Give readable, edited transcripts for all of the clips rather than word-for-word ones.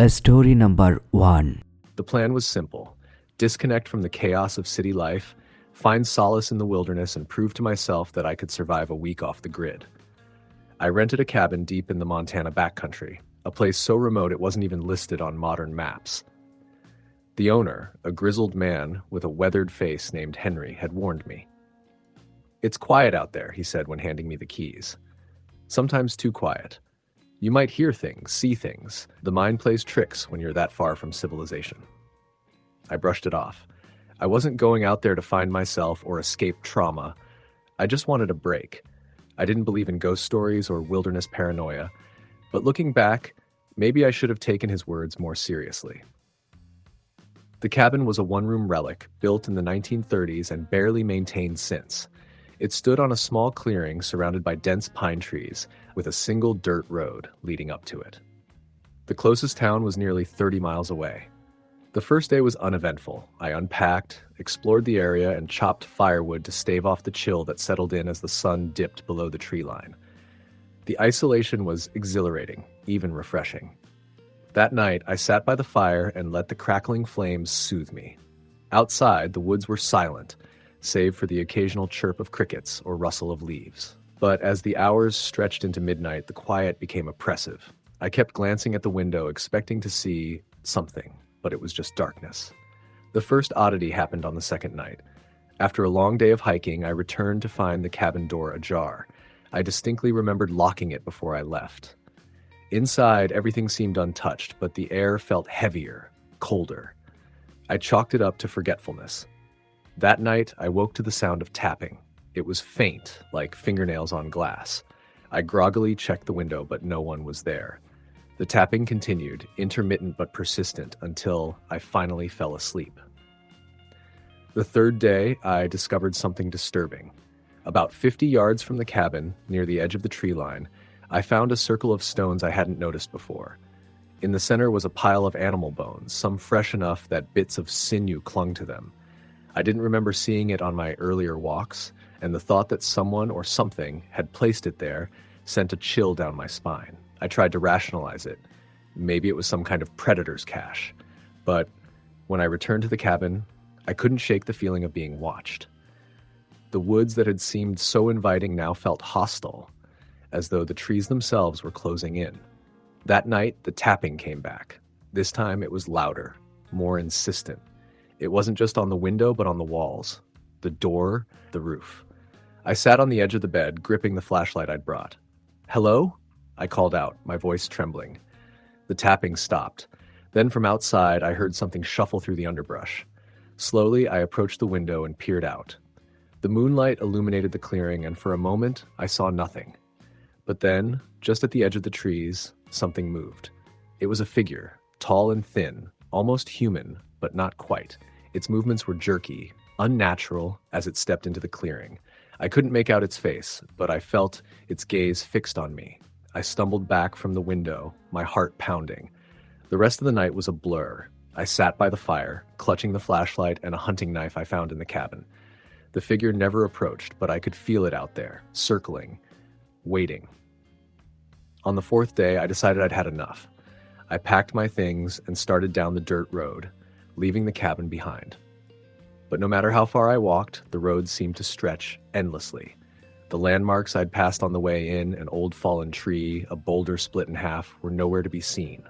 Story number 1. The plan was simple: disconnect from the chaos of city life, find solace in the wilderness, and prove to myself that I could survive a week off the grid. I rented a cabin deep in the Montana backcountry, a place so remote it wasn't even listed on modern maps. The owner, a grizzled man with a weathered face named Henry, had warned me. "It's quiet out there," he said when handing me the keys. "Sometimes too quiet. You might hear things, see things. The mind plays tricks when you're that far from civilization." I brushed it off. I wasn't going out there to find myself or escape trauma. I just wanted a break. I didn't believe in ghost stories or wilderness paranoia, but looking back, maybe I should have taken his words more seriously. The cabin was a one-room relic, built in the 1930s and barely maintained since. It stood on a small clearing surrounded by dense pine trees, with a single dirt road leading up to it. The closest town was nearly 30 miles away. The first day was uneventful. I unpacked, explored the area, and chopped firewood to stave off the chill that settled in as the sun dipped below the tree line. The isolation was exhilarating, even refreshing. That night, I sat by the fire and let the crackling flames soothe me. Outside, the woods were silent, save for the occasional chirp of crickets or rustle of leaves. But as the hours stretched into midnight, the quiet became oppressive. I kept glancing at the window, expecting to see something, but it was just darkness. The first oddity happened on the second night. After a long day of hiking, I returned to find the cabin door ajar. I distinctly remembered locking it before I left. Inside, everything seemed untouched, but the air felt heavier, colder. I chalked it up to forgetfulness. That night, I woke to the sound of tapping. It was faint, like fingernails on glass. I groggily checked the window, but no one was there. The tapping continued, intermittent but persistent, until I finally fell asleep. The third day, I discovered something disturbing. About 50 yards from the cabin, near the edge of the tree line, I found a circle of stones I hadn't noticed before. In the center was a pile of animal bones, some fresh enough that bits of sinew clung to them. I didn't remember seeing it on my earlier walks, and the thought that someone or something had placed it there sent a chill down my spine. I tried to rationalize it. Maybe it was some kind of predator's cache. But when I returned to the cabin, I couldn't shake the feeling of being watched. The woods that had seemed so inviting now felt hostile, as though the trees themselves were closing in. That night, the tapping came back. This time it was louder, more insistent. It wasn't just on the window, but on the walls, the door, the roof. I sat on the edge of the bed, gripping the flashlight I'd brought. "Hello?" I called out, my voice trembling. The tapping stopped. Then from outside, I heard something shuffle through the underbrush. Slowly, I approached the window and peered out. The moonlight illuminated the clearing, and for a moment, I saw nothing. But then, just at the edge of the trees, something moved. It was a figure, tall and thin, almost human, but not quite. Its movements were jerky, unnatural, as it stepped into the clearing. I couldn't make out its face, but I felt its gaze fixed on me. I stumbled back from the window, my heart pounding. The rest of the night was a blur. I sat by the fire, clutching the flashlight and a hunting knife I found in the cabin. The figure never approached, but I could feel it out there, circling, waiting. On the fourth day, I decided I'd had enough. I packed my things and started down the dirt road, leaving the cabin behind. But no matter how far I walked, the road seemed to stretch endlessly. The landmarks I'd passed on the way in, an old fallen tree, a boulder split in half, were nowhere to be seen.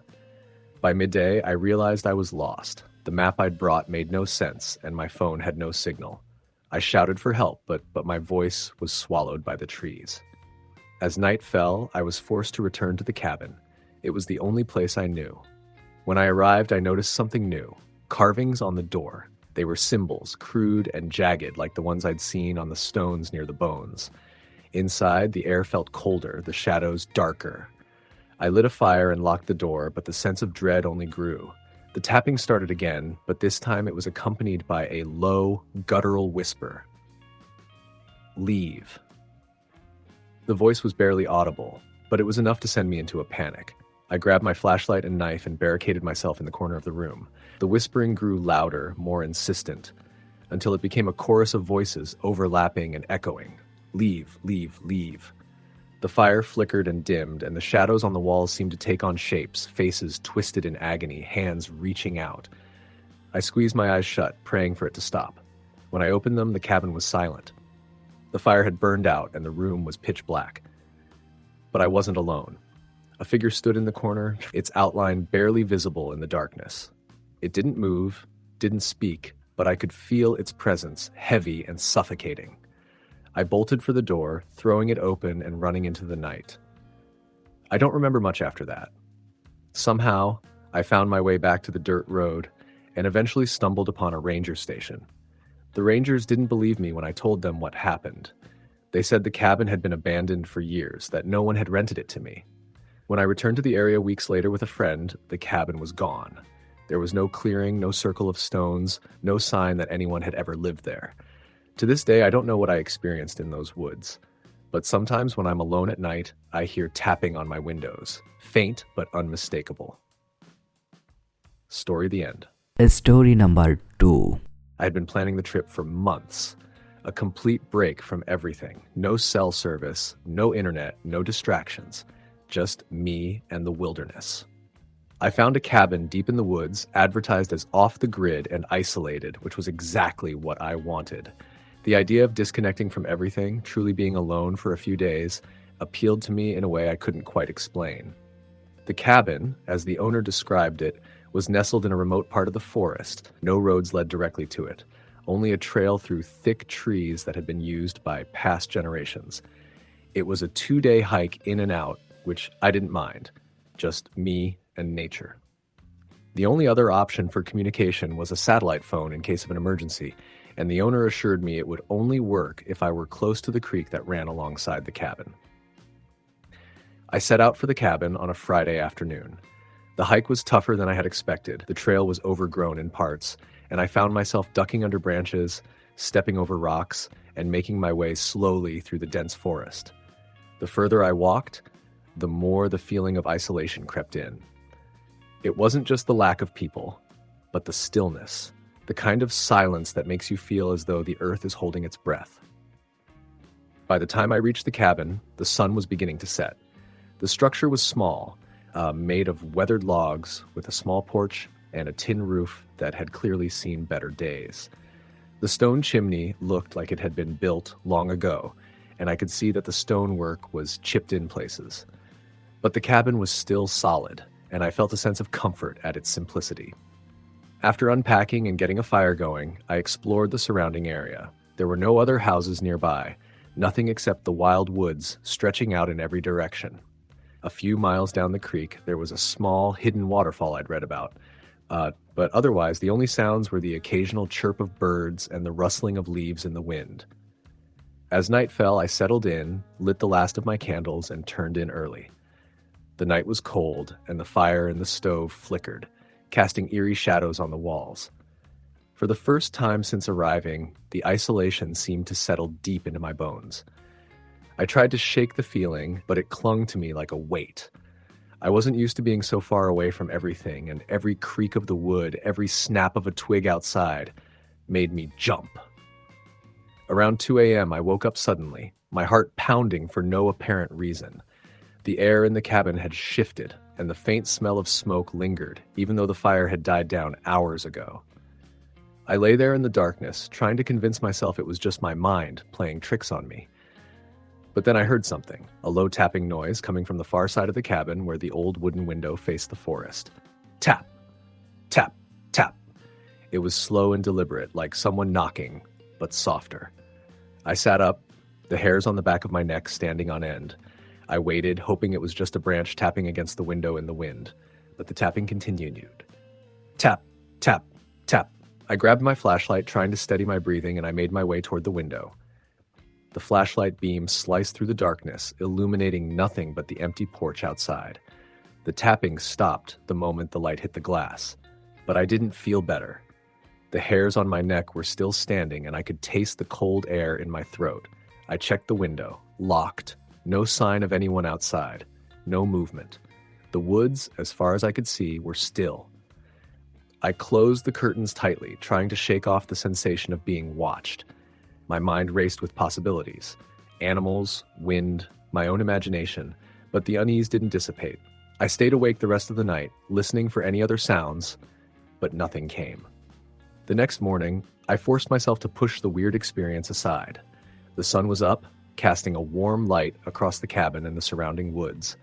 By midday, I realized I was lost. The map I'd brought made no sense, and my phone had no signal. I shouted for help, but my voice was swallowed by the trees. As night fell, I was forced to return to the cabin. It was the only place I knew. When I arrived, I noticed something new. Carvings on the door. They were symbols, crude and jagged like the ones I'd seen on the stones near the bones. Inside, the air felt colder, the shadows darker. I lit a fire and locked the door, but the sense of dread only grew. The tapping started again, but this time it was accompanied by a low, guttural whisper. "Leave." The voice was barely audible, but it was enough to send me into a panic. I grabbed my flashlight and knife and barricaded myself in the corner of the room. The whispering grew louder, more insistent, until it became a chorus of voices overlapping and echoing. "Leave, leave, leave." The fire flickered and dimmed, and the shadows on the walls seemed to take on shapes, faces twisted in agony, hands reaching out. I squeezed my eyes shut, praying for it to stop. When I opened them, the cabin was silent. The fire had burned out, and the room was pitch black. But I wasn't alone. A figure stood in the corner, its outline barely visible in the darkness. It didn't move, didn't speak, but I could feel its presence, heavy and suffocating. I bolted for the door, throwing it open and running into the night. I don't remember much after that. Somehow, I found my way back to the dirt road and eventually stumbled upon a ranger station. The rangers didn't believe me when I told them what happened. They said the cabin had been abandoned for years, that no one had rented it to me. When I returned to the area weeks later with a friend, the cabin was gone. There was no clearing, no circle of stones, no sign that anyone had ever lived there. To this day, I don't know what I experienced in those woods, but sometimes when I'm alone at night, I hear tapping on my windows, faint but unmistakable. Story the end. Story number 2. I had been planning the trip for months. A complete break from everything. No cell service, no internet, no distractions. Just me and the wilderness. I found a cabin deep in the woods, advertised as off the grid and isolated, which was exactly what I wanted. The idea of disconnecting from everything, truly being alone for a few days, appealed to me in a way I couldn't quite explain. The cabin, as the owner described it, was nestled in a remote part of the forest. No roads led directly to it, only a trail through thick trees that had been used by past generations. It was a 2-day hike in and out, which I didn't mind, just me and nature. The only other option for communication was a satellite phone in case of an emergency, and the owner assured me it would only work if I were close to the creek that ran alongside the cabin. I set out for the cabin on a Friday afternoon. The hike was tougher than I had expected. The trail was overgrown in parts, and I found myself ducking under branches, stepping over rocks, and making my way slowly through the dense forest. The further I walked, the more the feeling of isolation crept in. It wasn't just the lack of people, but the stillness, the kind of silence that makes you feel as though the earth is holding its breath. By the time I reached the cabin, the sun was beginning to set. The structure was small, made of weathered logs with a small porch and a tin roof that had clearly seen better days. The stone chimney looked like it had been built long ago, and I could see that the stonework was chipped in places. But the cabin was still solid, and I felt a sense of comfort at its simplicity. After unpacking and getting a fire going, I explored the surrounding area. There were no other houses nearby, nothing except the wild woods stretching out in every direction. A few miles down the creek, there was a small, hidden waterfall I'd read about. But otherwise, the only sounds were the occasional chirp of birds and the rustling of leaves in the wind. As night fell, I settled in, lit the last of my candles, and turned in early. The night was cold, and the fire in the stove flickered, casting eerie shadows on the walls. For the first time since arriving, the isolation seemed to settle deep into my bones. I tried to shake the feeling, but it clung to me like a weight. I wasn't used to being so far away from everything, and every creak of the wood, every snap of a twig outside, made me jump. Around 2 a.m., I woke up suddenly, my heart pounding for no apparent reason. The air in the cabin had shifted, and the faint smell of smoke lingered, even though the fire had died down hours ago. I lay there in the darkness, trying to convince myself it was just my mind playing tricks on me. But then I heard something, a low tapping noise coming from the far side of the cabin where the old wooden window faced the forest. Tap, tap, tap. It was slow and deliberate, like someone knocking, but softer. I sat up, the hairs on the back of my neck standing on end. I waited, hoping it was just a branch tapping against the window in the wind, but the tapping continued. Tap, tap, tap. I grabbed my flashlight, trying to steady my breathing, and I made my way toward the window. The flashlight beam sliced through the darkness, illuminating nothing but the empty porch outside. The tapping stopped the moment the light hit the glass, but I didn't feel better. The hairs on my neck were still standing, and I could taste the cold air in my throat. I checked the window, locked. No sign of anyone outside. No movement. The woods, as far as I could see, were still. I closed the curtains tightly, trying to shake off the sensation of being watched. My mind raced with possibilities. Animals, wind, my own imagination, but the unease didn't dissipate. I stayed awake the rest of the night, listening for any other sounds, but nothing came. The next morning, I forced myself to push the weird experience aside. The sun was up, casting a warm light across the cabin and the surrounding woods.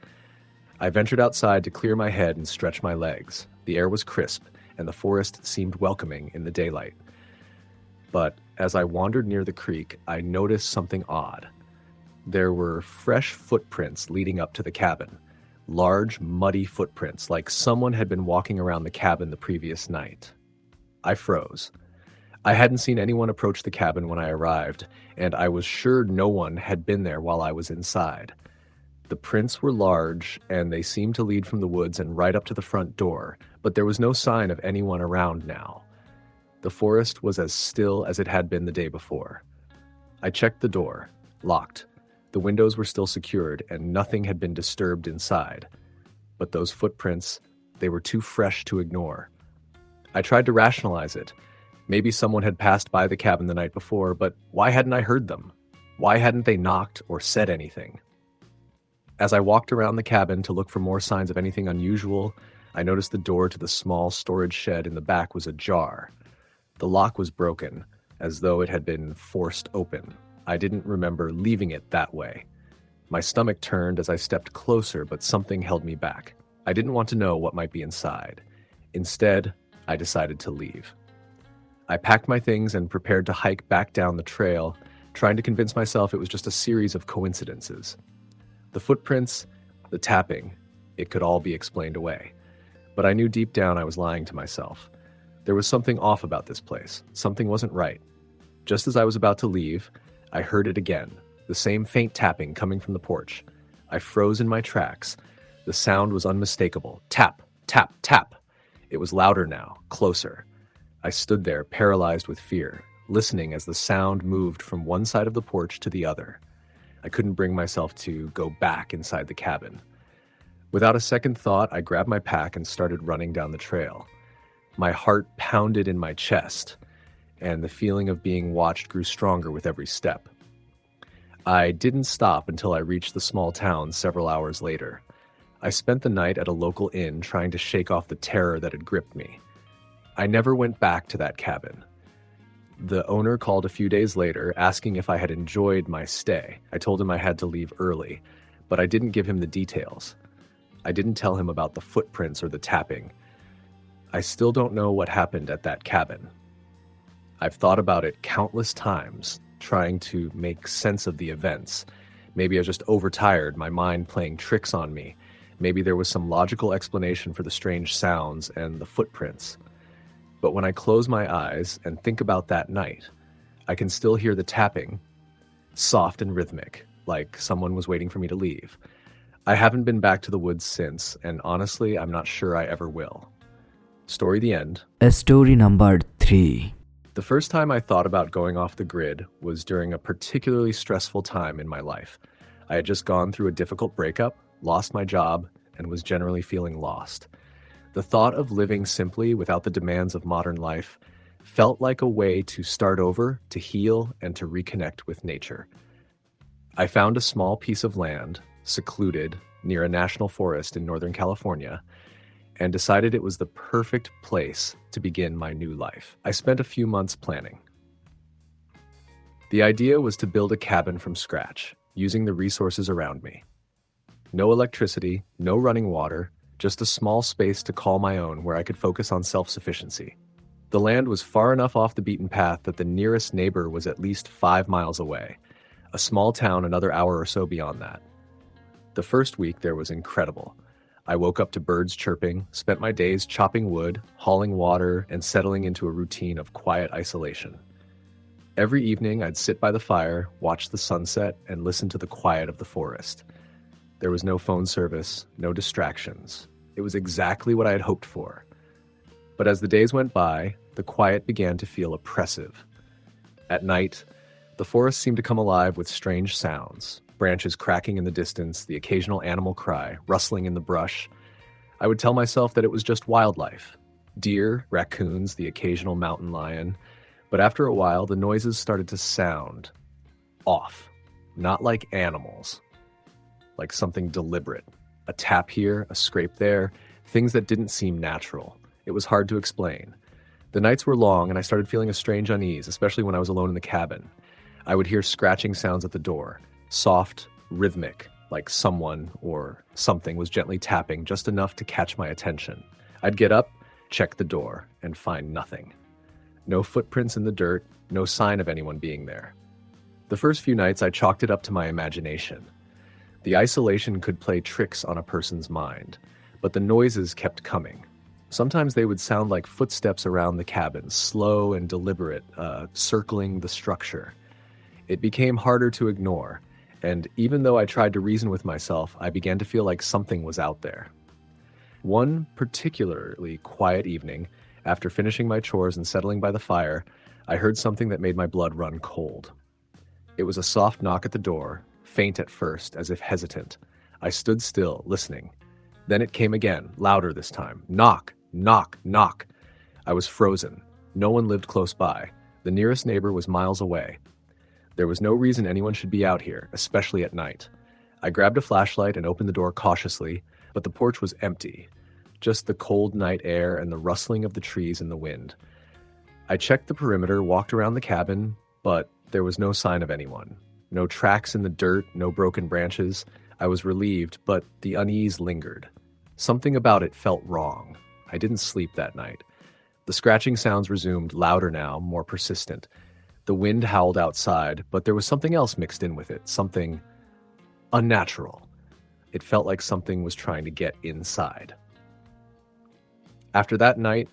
I ventured outside to clear my head and stretch my legs. The air was crisp, and the forest seemed welcoming in the daylight. But as I wandered near the creek, I noticed something odd. There were fresh footprints leading up to the cabin. Large, muddy footprints, like someone had been walking around the cabin the previous night. I froze. I hadn't seen anyone approach the cabin when I arrived, and I was sure no one had been there while I was inside. The prints were large, and they seemed to lead from the woods and right up to the front door, but there was no sign of anyone around now. The forest was as still as it had been the day before. I checked the door. Locked. The windows were still secured, and nothing had been disturbed inside. But those footprints, they were too fresh to ignore. I tried to rationalize it. Maybe someone had passed by the cabin the night before, but why hadn't I heard them? Why hadn't they knocked or said anything? As I walked around the cabin to look for more signs of anything unusual, I noticed the door to the small storage shed in the back was ajar. The lock was broken, as though it had been forced open. I didn't remember leaving it that way. My stomach turned as I stepped closer, but something held me back. I didn't want to know what might be inside. Instead, I decided to leave. I packed my things and prepared to hike back down the trail, trying to convince myself it was just a series of coincidences. The footprints, the tapping, it could all be explained away. But I knew deep down I was lying to myself. There was something off about this place. Something wasn't right. Just as I was about to leave, I heard it again, the same faint tapping coming from the porch. I froze in my tracks. The sound was unmistakable. Tap, tap, tap. It was louder now, closer. I stood there, paralyzed with fear, listening as the sound moved from one side of the porch to the other. I couldn't bring myself to go back inside the cabin. Without a second thought, I grabbed my pack and started running down the trail. My heart pounded in my chest, and the feeling of being watched grew stronger with every step. I didn't stop until I reached the small town several hours later. I spent the night at a local inn trying to shake off the terror that had gripped me. I never went back to that cabin. The owner called a few days later, asking if I had enjoyed my stay. I told him I had to leave early, but I didn't give him the details. I didn't tell him about the footprints or the tapping. I still don't know what happened at that cabin. I've thought about it countless times, trying to make sense of the events. Maybe I was just overtired, my mind playing tricks on me. Maybe there was some logical explanation for the strange sounds and the footprints. But when I close my eyes and think about that night, I can still hear the tapping, soft and rhythmic, like someone was waiting for me to leave. I haven't been back to the woods since, and honestly, I'm not sure I ever will. Story the end. Story number 3. The first time I thought about going off the grid was during a particularly stressful time in my life. I had just gone through a difficult breakup, lost my job, and was generally feeling lost. The thought of living simply without the demands of modern life felt like a way to start over, to heal, and to reconnect with nature. I found a small piece of land, secluded, near a national forest in Northern California, and decided it was the perfect place to begin my new life. I spent a few months planning. The idea was to build a cabin from scratch, using the resources around me. No electricity, no running water, just a small space to call my own where I could focus on self-sufficiency. The land was far enough off the beaten path that the nearest neighbor was at least 5 miles away, a small town another hour or so beyond that. The first week there was incredible. I woke up to birds chirping, spent my days chopping wood, hauling water, and settling into a routine of quiet isolation. Every evening I'd sit by the fire, watch the sunset, and listen to the quiet of the forest. There was no phone service, no distractions. It was exactly what I had hoped for. But as the days went by, the quiet began to feel oppressive. At night, the forest seemed to come alive with strange sounds, branches cracking in the distance, the occasional animal cry, rustling in the brush. I would tell myself that it was just wildlife. Deer, raccoons, the occasional mountain lion. But after a while, the noises started to sound off, not like animals, like something deliberate. A tap here, a scrape there, things that didn't seem natural. It was hard to explain. The nights were long, and I started feeling a strange unease, especially when I was alone in the cabin. I would hear scratching sounds at the door, soft, rhythmic, like someone or something was gently tapping just enough to catch my attention. I'd get up, check the door, and find nothing. No footprints in the dirt, no sign of anyone being there. The first few nights I chalked it up to my imagination. The isolation could play tricks on a person's mind, but the noises kept coming. Sometimes they would sound like footsteps around the cabin, slow and deliberate, circling the structure. It became harder to ignore, and even though I tried to reason with myself, I began to feel like something was out there. One particularly quiet evening, after finishing my chores and settling by the fire, I heard something that made my blood run cold. It was a soft knock at the door, faint at first, as if hesitant. I stood still, listening. Then it came again, louder this time. Knock, knock, knock. I was frozen. No one lived close by. The nearest neighbor was miles away. There was no reason anyone should be out here, especially at night. I grabbed a flashlight and opened the door cautiously, but the porch was empty. Just the cold night air and the rustling of the trees in the wind. I checked the perimeter, walked around the cabin, but there was no sign of anyone. No tracks in the dirt, no broken branches. I was relieved, but the unease lingered. Something about it felt wrong. I didn't sleep that night. The scratching sounds resumed, louder now, more persistent. The wind howled outside, but there was something else mixed in with it, something unnatural. It felt like something was trying to get inside. After that night,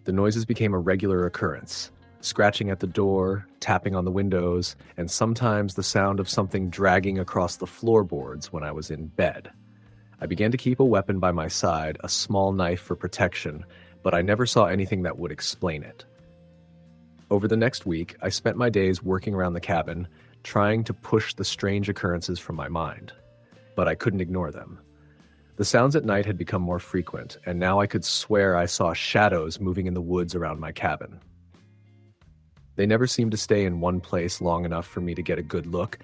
the noises became a regular occurrence. Scratching at the door, tapping on the windows, and sometimes the sound of something dragging across the floorboards when I was in bed. I began to keep a weapon by my side, a small knife for protection, but I never saw anything that would explain it. Over the next week, I spent my days working around the cabin, trying to push the strange occurrences from my mind. But I couldn't ignore them. The sounds at night had become more frequent, and now I could swear I saw shadows moving in the woods around my cabin. They never seemed to stay in one place long enough for me to get a good look,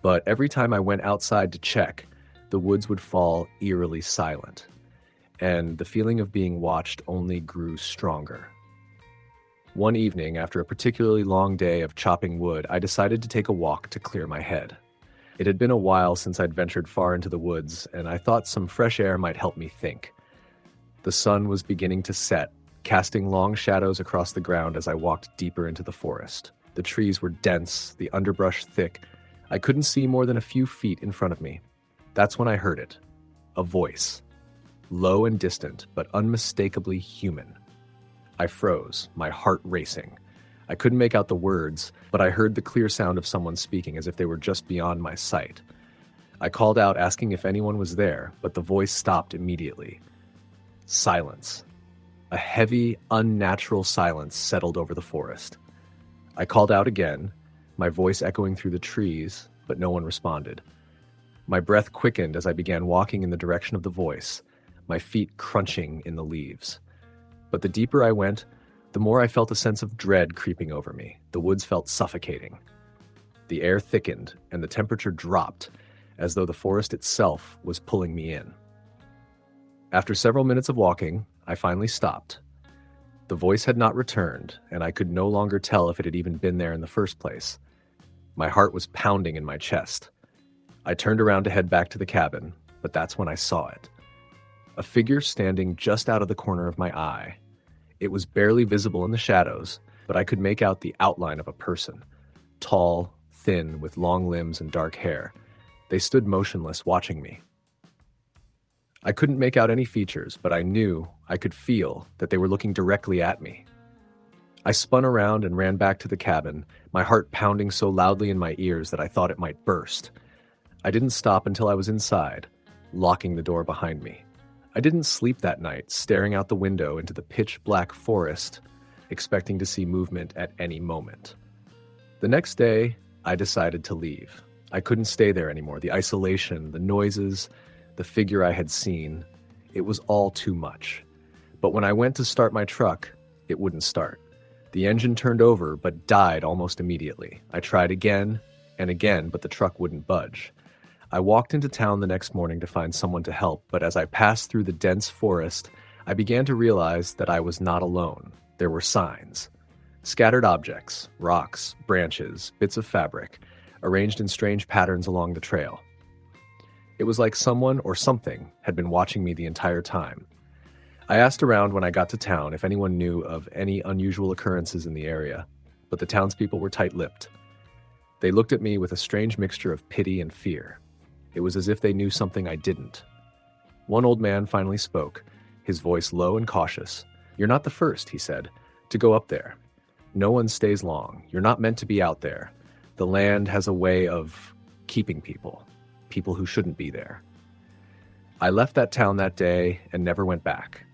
but every time I went outside to check, the woods would fall eerily silent, and the feeling of being watched only grew stronger. One evening, after a particularly long day of chopping wood, I decided to take a walk to clear my head. It had been a while since I'd ventured far into the woods, and I thought some fresh air might help me think. The sun was beginning to set, casting long shadows across the ground as I walked deeper into the forest. The trees were dense, the underbrush thick. I couldn't see more than a few feet in front of me. That's when I heard it. A voice. Low and distant, but unmistakably human. I froze, my heart racing. I couldn't make out the words, but I heard the clear sound of someone speaking as if they were just beyond my sight. I called out asking if anyone was there, but the voice stopped immediately. Silence. A heavy, unnatural silence settled over the forest. I called out again, my voice echoing through the trees, but no one responded. My breath quickened as I began walking in the direction of the voice, my feet crunching in the leaves. But the deeper I went, the more I felt a sense of dread creeping over me. The woods felt suffocating. The air thickened, and the temperature dropped, as though the forest itself was pulling me in. After several minutes of walking, I finally stopped. The voice had not returned, and I could no longer tell if it had even been there in the first place. My heart was pounding in my chest. I turned around to head back to the cabin, but that's when I saw it. A figure standing just out of the corner of my eye. It was barely visible in the shadows, but I could make out the outline of a person. Tall, thin, with long limbs and dark hair. They stood motionless, watching me. I couldn't make out any features, but I knew, I could feel, that they were looking directly at me. I spun around and ran back to the cabin, my heart pounding so loudly in my ears that I thought it might burst. I didn't stop until I was inside, locking the door behind me. I didn't sleep that night, staring out the window into the pitch-black forest, expecting to see movement at any moment. The next day, I decided to leave. I couldn't stay there anymore. The isolation, the noises, the figure I had seen, it was all too much. But when I went to start my truck, it wouldn't start. The engine turned over, but died almost immediately. I tried again and again, but the truck wouldn't budge. I walked into town the next morning to find someone to help, but as I passed through the dense forest, I began to realize that I was not alone. There were signs. Scattered objects, rocks, branches, bits of fabric, arranged in strange patterns along the trail. It was like someone or something had been watching me the entire time. I asked around when I got to town if anyone knew of any unusual occurrences in the area, but the townspeople were tight-lipped. They looked at me with a strange mixture of pity and fear. It was as if they knew something I didn't. One old man finally spoke, his voice low and cautious. "You're not the first," he said, "to go up there. No one stays long. You're not meant to be out there. The land has a way of keeping people who shouldn't be there." I left that town that day and never went back.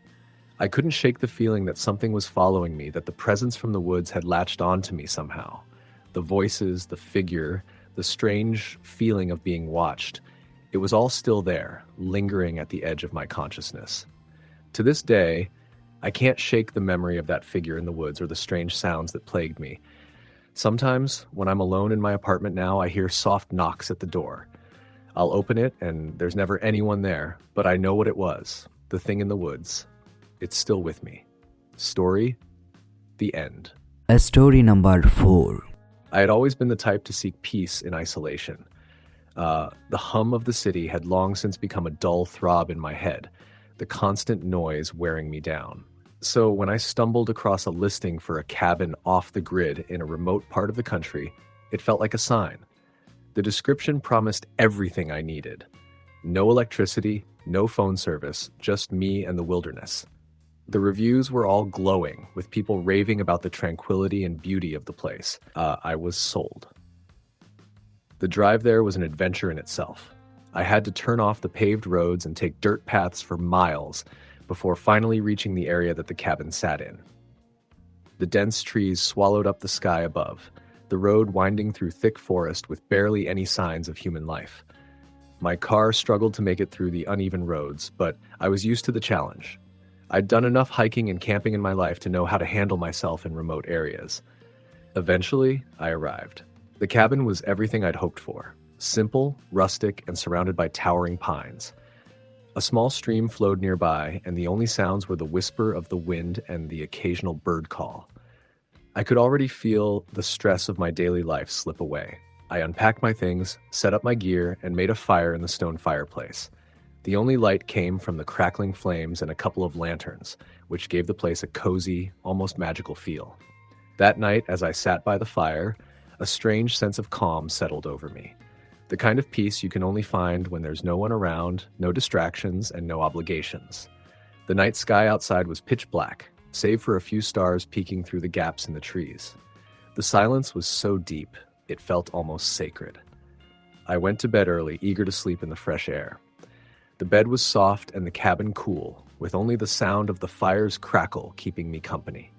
I couldn't shake the feeling that something was following me, that the presence from the woods had latched onto me somehow. The voices, the figure, the strange feeling of being watched. It was all still there, lingering at the edge of my consciousness. To this day, I can't shake the memory of that figure in the woods or the strange sounds that plagued me. Sometimes, when I'm alone in my apartment now, I hear soft knocks at the door. I'll open it, and there's never anyone there, but I know what it was, the thing in the woods. It's still with me. Story, the end. Story number 4. I had always been the type to seek peace in isolation. The hum of the city had long since become a dull throb in my head, the constant noise wearing me down. So when I stumbled across a listing for a cabin off the grid in a remote part of the country, it felt like a sign. The description promised everything I needed. No electricity, no phone service, just me and the wilderness. The reviews were all glowing, with people raving about the tranquility and beauty of the place. I was sold. The drive there was an adventure in itself. I had to turn off the paved roads and take dirt paths for miles before finally reaching the area that the cabin sat in. The dense trees swallowed up the sky above, the road winding through thick forest with barely any signs of human life. My car struggled to make it through the uneven roads, but I was used to the challenge. I'd done enough hiking and camping in my life to know how to handle myself in remote areas. Eventually, I arrived. The cabin was everything I'd hoped for. Simple, rustic, and surrounded by towering pines. A small stream flowed nearby, and the only sounds were the whisper of the wind and the occasional bird call. I could already feel the stress of my daily life slip away. I unpacked my things, set up my gear, and made a fire in the stone fireplace. The only light came from the crackling flames and a couple of lanterns, which gave the place a cozy, almost magical feel. That night, as I sat by the fire, a strange sense of calm settled over me. The kind of peace you can only find when there's no one around, no distractions, and no obligations. The night sky outside was pitch black, save for a few stars peeking through the gaps in the trees. The silence was so deep, it felt almost sacred. I went to bed early, eager to sleep in the fresh air. The bed was soft and the cabin cool, with only the sound of the fire's crackle keeping me company.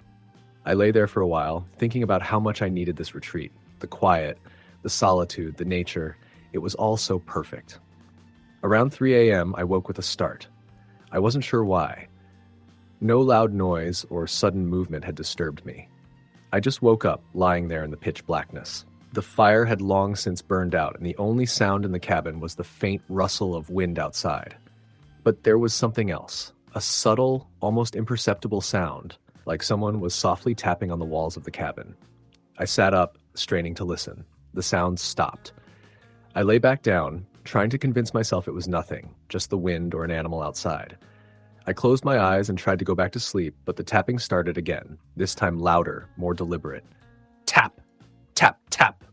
I lay there for a while, thinking about how much I needed this retreat. The quiet, the solitude, the nature, it was all so perfect. Around 3 a.m., I woke with a start. I wasn't sure why. No loud noise or sudden movement had disturbed me. I just woke up, lying there in the pitch blackness. The fire had long since burned out, and the only sound in the cabin was the faint rustle of wind outside. But there was something else, a subtle, almost imperceptible sound, like someone was softly tapping on the walls of the cabin. I sat up, straining to listen. The sound stopped. I lay back down, trying to convince myself it was nothing, just the wind or an animal outside. I closed my eyes and tried to go back to sleep, but the tapping started again, this time louder, more deliberate. Tap! Tap! Tap!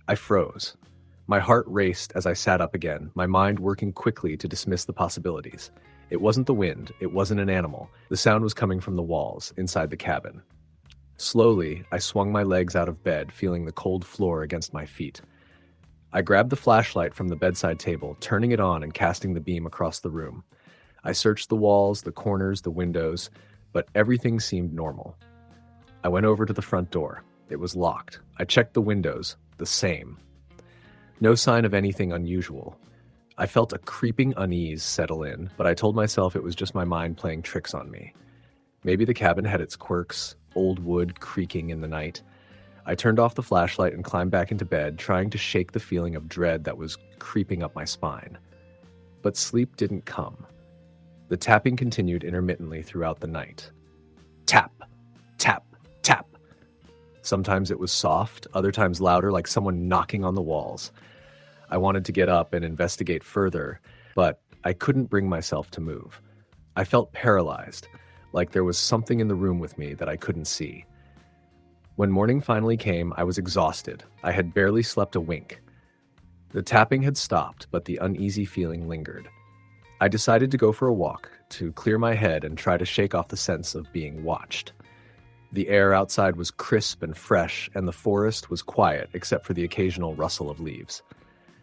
I froze. My heart raced as I sat up again, my mind working quickly to dismiss the possibilities. It wasn't the wind, it wasn't an animal. The sound was coming from the walls, inside the cabin. Slowly, I swung my legs out of bed, feeling the cold floor against my feet. I grabbed the flashlight from the bedside table, turning it on and casting the beam across the room. I searched the walls, the corners, the windows, but everything seemed normal. I went over to the front door. It was locked. I checked the windows. The same. No sign of anything unusual. I felt a creeping unease settle in, but I told myself it was just my mind playing tricks on me. Maybe the cabin had its quirks, old wood creaking in the night. I turned off the flashlight and climbed back into bed, trying to shake the feeling of dread that was creeping up my spine. But sleep didn't come. The tapping continued intermittently throughout the night. Tap, tap, tap. Sometimes it was soft, other times louder, like someone knocking on the walls. I wanted to get up and investigate further, but I couldn't bring myself to move. I felt paralyzed, like there was something in the room with me that I couldn't see. When morning finally came, I was exhausted. I had barely slept a wink. The tapping had stopped, but the uneasy feeling lingered. I decided to go for a walk, to clear my head and try to shake off the sense of being watched. The air outside was crisp and fresh, and the forest was quiet except for the occasional rustle of leaves.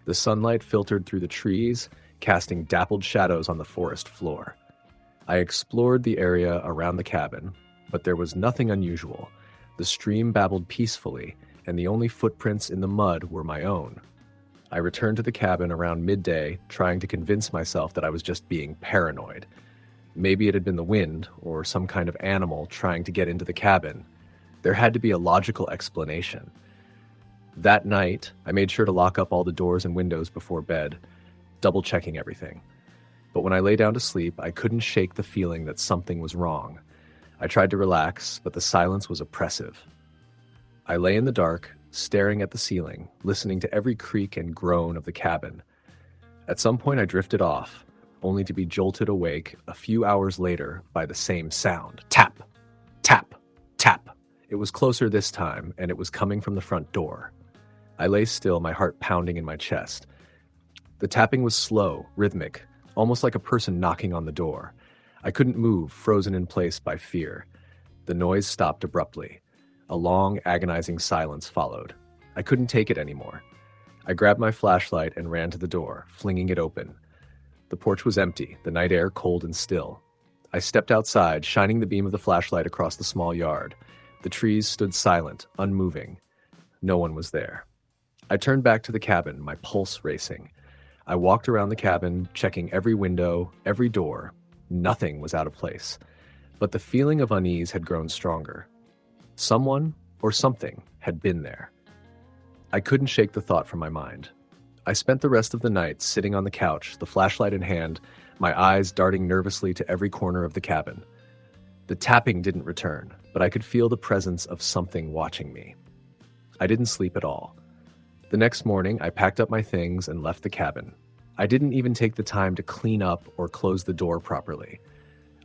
The sunlight filtered through the trees, casting dappled shadows on the forest floor. I explored the area around the cabin, but there was nothing unusual. The stream babbled peacefully, and the only footprints in the mud were my own. I returned to the cabin around midday, trying to convince myself that I was just being paranoid. Maybe it had been the wind, or some kind of animal trying to get into the cabin. There had to be a logical explanation. That night, I made sure to lock up all the doors and windows before bed, double-checking everything. But when I lay down to sleep, I couldn't shake the feeling that something was wrong. I tried to relax, but the silence was oppressive. I lay in the dark, staring at the ceiling, listening to every creak and groan of the cabin. At some point I drifted off, only to be jolted awake a few hours later by the same sound. Tap, tap, tap. It was closer this time, and it was coming from the front door. I lay still, my heart pounding in my chest. The tapping was slow, rhythmic, almost like a person knocking on the door. I couldn't move, frozen in place by fear. The noise stopped abruptly. A long, agonizing silence followed. I couldn't take it anymore. I grabbed my flashlight and ran to the door, flinging it open. The porch was empty, the night air cold and still. I stepped outside, shining the beam of the flashlight across the small yard. The trees stood silent, unmoving. No one was there. I turned back to the cabin, my pulse racing. I walked around the cabin, checking every window, every door. Nothing was out of place. But the feeling of unease had grown stronger. Someone or something had been there. I couldn't shake the thought from my mind. I spent the rest of the night sitting on the couch, the flashlight in hand, my eyes darting nervously to every corner of the cabin. The tapping didn't return, but I could feel the presence of something watching me. I didn't sleep at all. The next morning, I packed up my things and left the cabin. I didn't even take the time to clean up or close the door properly.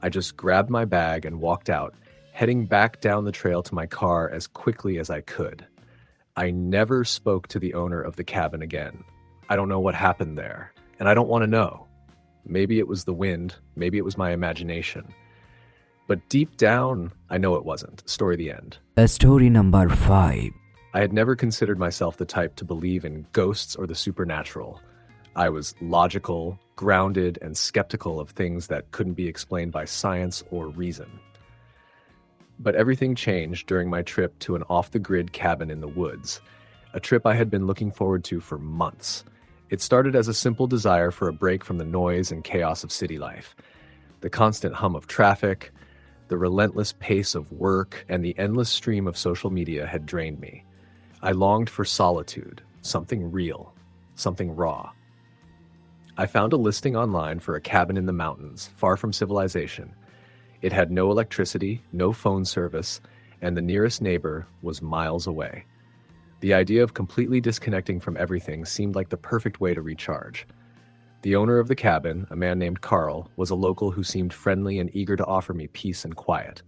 I just grabbed my bag and walked out, heading back down the trail to my car as quickly as I could. I never spoke to the owner of the cabin again. I don't know what happened there, and I don't want to know. Maybe it was the wind, maybe it was my imagination. But deep down, I know it wasn't. Story the end. Story number 5. I had never considered myself the type to believe in ghosts or the supernatural. I was logical, grounded, and skeptical of things that couldn't be explained by science or reason. But everything changed during my trip to an off-the-grid cabin in the woods, a trip I had been looking forward to for months. It started as a simple desire for a break from the noise and chaos of city life. The constant hum of traffic, the relentless pace of work, and the endless stream of social media had drained me. I longed for solitude, something real, something raw. I found a listing online for a cabin in the mountains, far from civilization. It had no electricity, no phone service, and the nearest neighbor was miles away. The idea of completely disconnecting from everything seemed like the perfect way to recharge. The owner of the cabin, a man named Carl, was a local who seemed friendly and eager to offer me peace and quiet.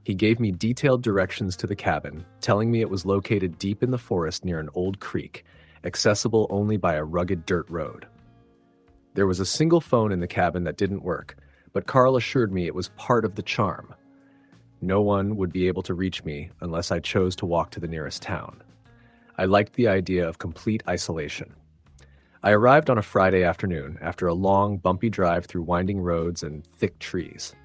He gave me detailed directions to the cabin, telling me it was located deep in the forest near an old creek, accessible only by a rugged dirt road. There was a single phone in the cabin that didn't work, but Carl assured me it was part of the charm. No one would be able to reach me unless I chose to walk to the nearest town. I liked the idea of complete isolation. I arrived on a Friday afternoon after a long, bumpy drive through winding roads and thick trees.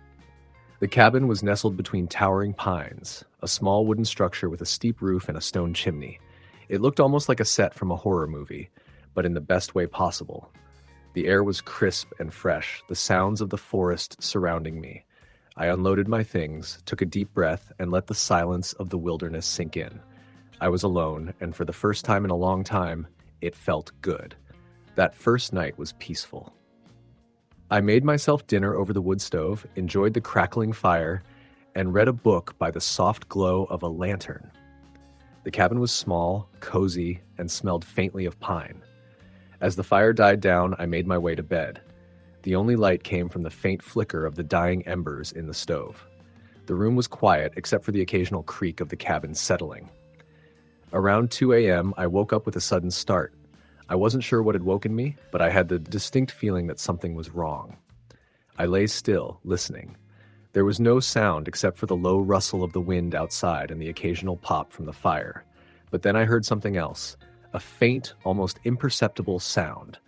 The cabin was nestled between towering pines, a small wooden structure with a steep roof and a stone chimney. It looked almost like a set from a horror movie, but in the best way possible. The air was crisp and fresh, the sounds of the forest surrounding me. I unloaded my things, took a deep breath, and let the silence of the wilderness sink in. I was alone, and for the first time in a long time, it felt good. That first night was peaceful. I made myself dinner over the wood stove, enjoyed the crackling fire, and read a book by the soft glow of a lantern. The cabin was small, cozy, and smelled faintly of pine. As the fire died down, I made my way to bed. The only light came from the faint flicker of the dying embers in the stove. The room was quiet except for the occasional creak of the cabin settling. Around 2 a.m., I woke up with a sudden start. I wasn't sure what had woken me, but I had the distinct feeling that something was wrong. I lay still, listening. There was no sound except for the low rustle of the wind outside and the occasional pop from the fire. But then I heard something else, a faint, almost imperceptible sound.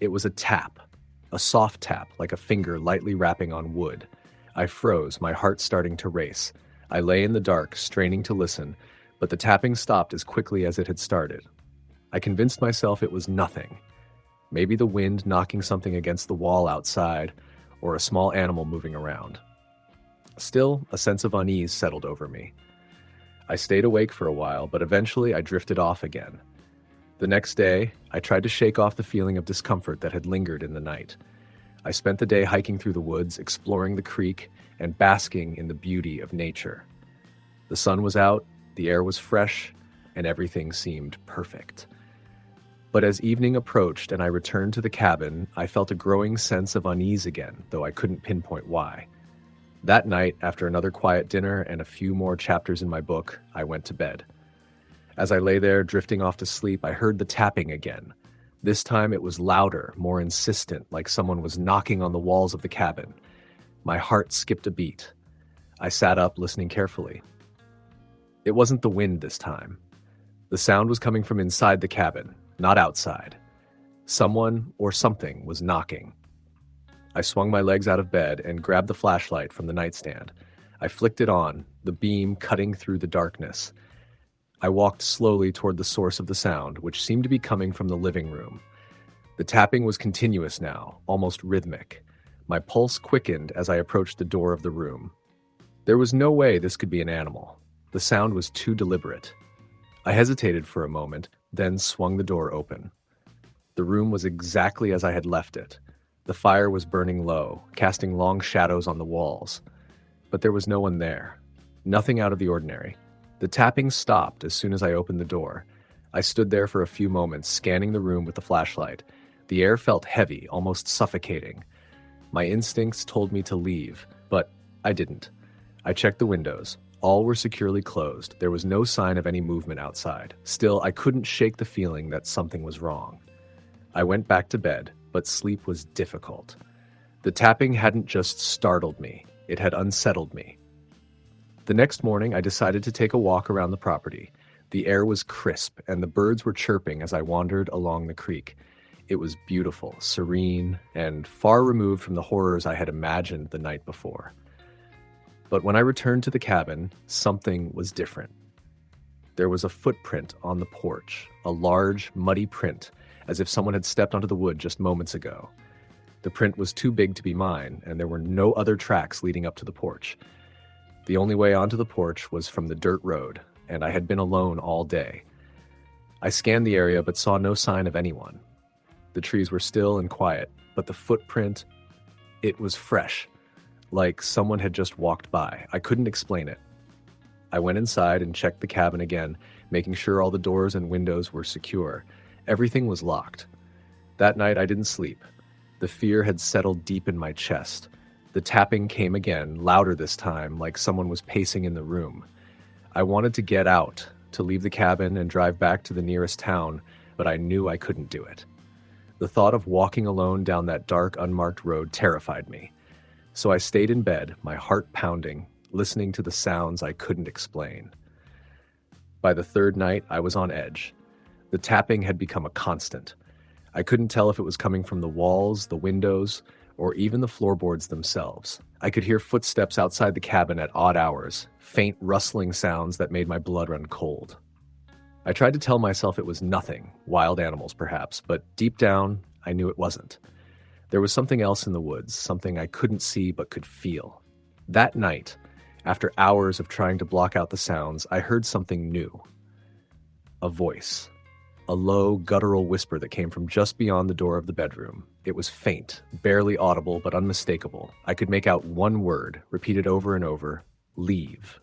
It was a tap, a soft tap like a finger lightly rapping on wood. I froze, my heart starting to race. I lay in the dark, straining to listen, but the tapping stopped as quickly as it had started. I convinced myself it was nothing. Maybe the wind knocking something against the wall outside, or a small animal moving around. Still, a sense of unease settled over me. I stayed awake for a while, but eventually I drifted off again. The next day, I tried to shake off the feeling of discomfort that had lingered in the night. I spent the day hiking through the woods, exploring the creek, and basking in the beauty of nature. The sun was out, the air was fresh, and everything seemed perfect. But as evening approached and I returned to the cabin, I felt a growing sense of unease again, though I couldn't pinpoint why. That night, after another quiet dinner and a few more chapters in my book, I went to bed. As I lay there, drifting off to sleep, I heard the tapping again. This time it was louder, more insistent, like someone was knocking on the walls of the cabin. My heart skipped a beat. I sat up, listening carefully. It wasn't the wind this time. The sound was coming from inside the cabin, not outside. Someone or something was knocking. I swung my legs out of bed and grabbed the flashlight from the nightstand. I flicked it on, the beam cutting through the darkness. I walked slowly toward the source of the sound, which seemed to be coming from the living room. The tapping was continuous now, almost rhythmic. My pulse quickened as I approached the door of the room. There was no way this could be an animal. The sound was too deliberate. I hesitated for a moment, then swung the door open. The room was exactly as I had left it. The fire was burning low, casting long shadows on the walls. But there was no one there. Nothing out of the ordinary. The tapping stopped as soon as I opened the door. I stood there for a few moments, scanning the room with the flashlight. The air felt heavy, almost suffocating. My instincts told me to leave, but I didn't. I checked the windows. All were securely closed. There was no sign of any movement outside. Still, I couldn't shake the feeling that something was wrong. I went back to bed, but sleep was difficult. The tapping hadn't just startled me, it had unsettled me. The next morning, I decided to take a walk around the property. The air was crisp, and the birds were chirping as I wandered along the creek. It was beautiful, serene, and far removed from the horrors I had imagined the night before. But when I returned to the cabin, something was different. There was a footprint on the porch, a large, muddy print, as if someone had stepped onto the wood just moments ago. The print was too big to be mine, and there were no other tracks leading up to the porch. The only way onto the porch was from the dirt road, and I had been alone all day. I scanned the area but saw no sign of anyone. The trees were still and quiet, but the footprint, it was fresh, like someone had just walked by. I couldn't explain it. I went inside and checked the cabin again, making sure all the doors and windows were secure. Everything was locked. That night I didn't sleep. The fear had settled deep in my chest. The tapping came again, louder this time, like someone was pacing in the room. I wanted to get out, to leave the cabin and drive back to the nearest town, but I knew I couldn't do it. The thought of walking alone down that dark, unmarked road terrified me. So I stayed in bed, my heart pounding, listening to the sounds I couldn't explain. By the third night, I was on edge. The tapping had become a constant. I couldn't tell if it was coming from the walls, the windows, or even the floorboards themselves. I could hear footsteps outside the cabin at odd hours, faint rustling sounds that made my blood run cold. I tried to tell myself it was nothing, wild animals perhaps, but deep down, I knew it wasn't. There was something else in the woods, something I couldn't see but could feel. That night, after hours of trying to block out the sounds, I heard something new. A voice. A low, guttural whisper that came from just beyond the door of the bedroom. It was faint, barely audible, but unmistakable. I could make out one word, repeated over and over: leave.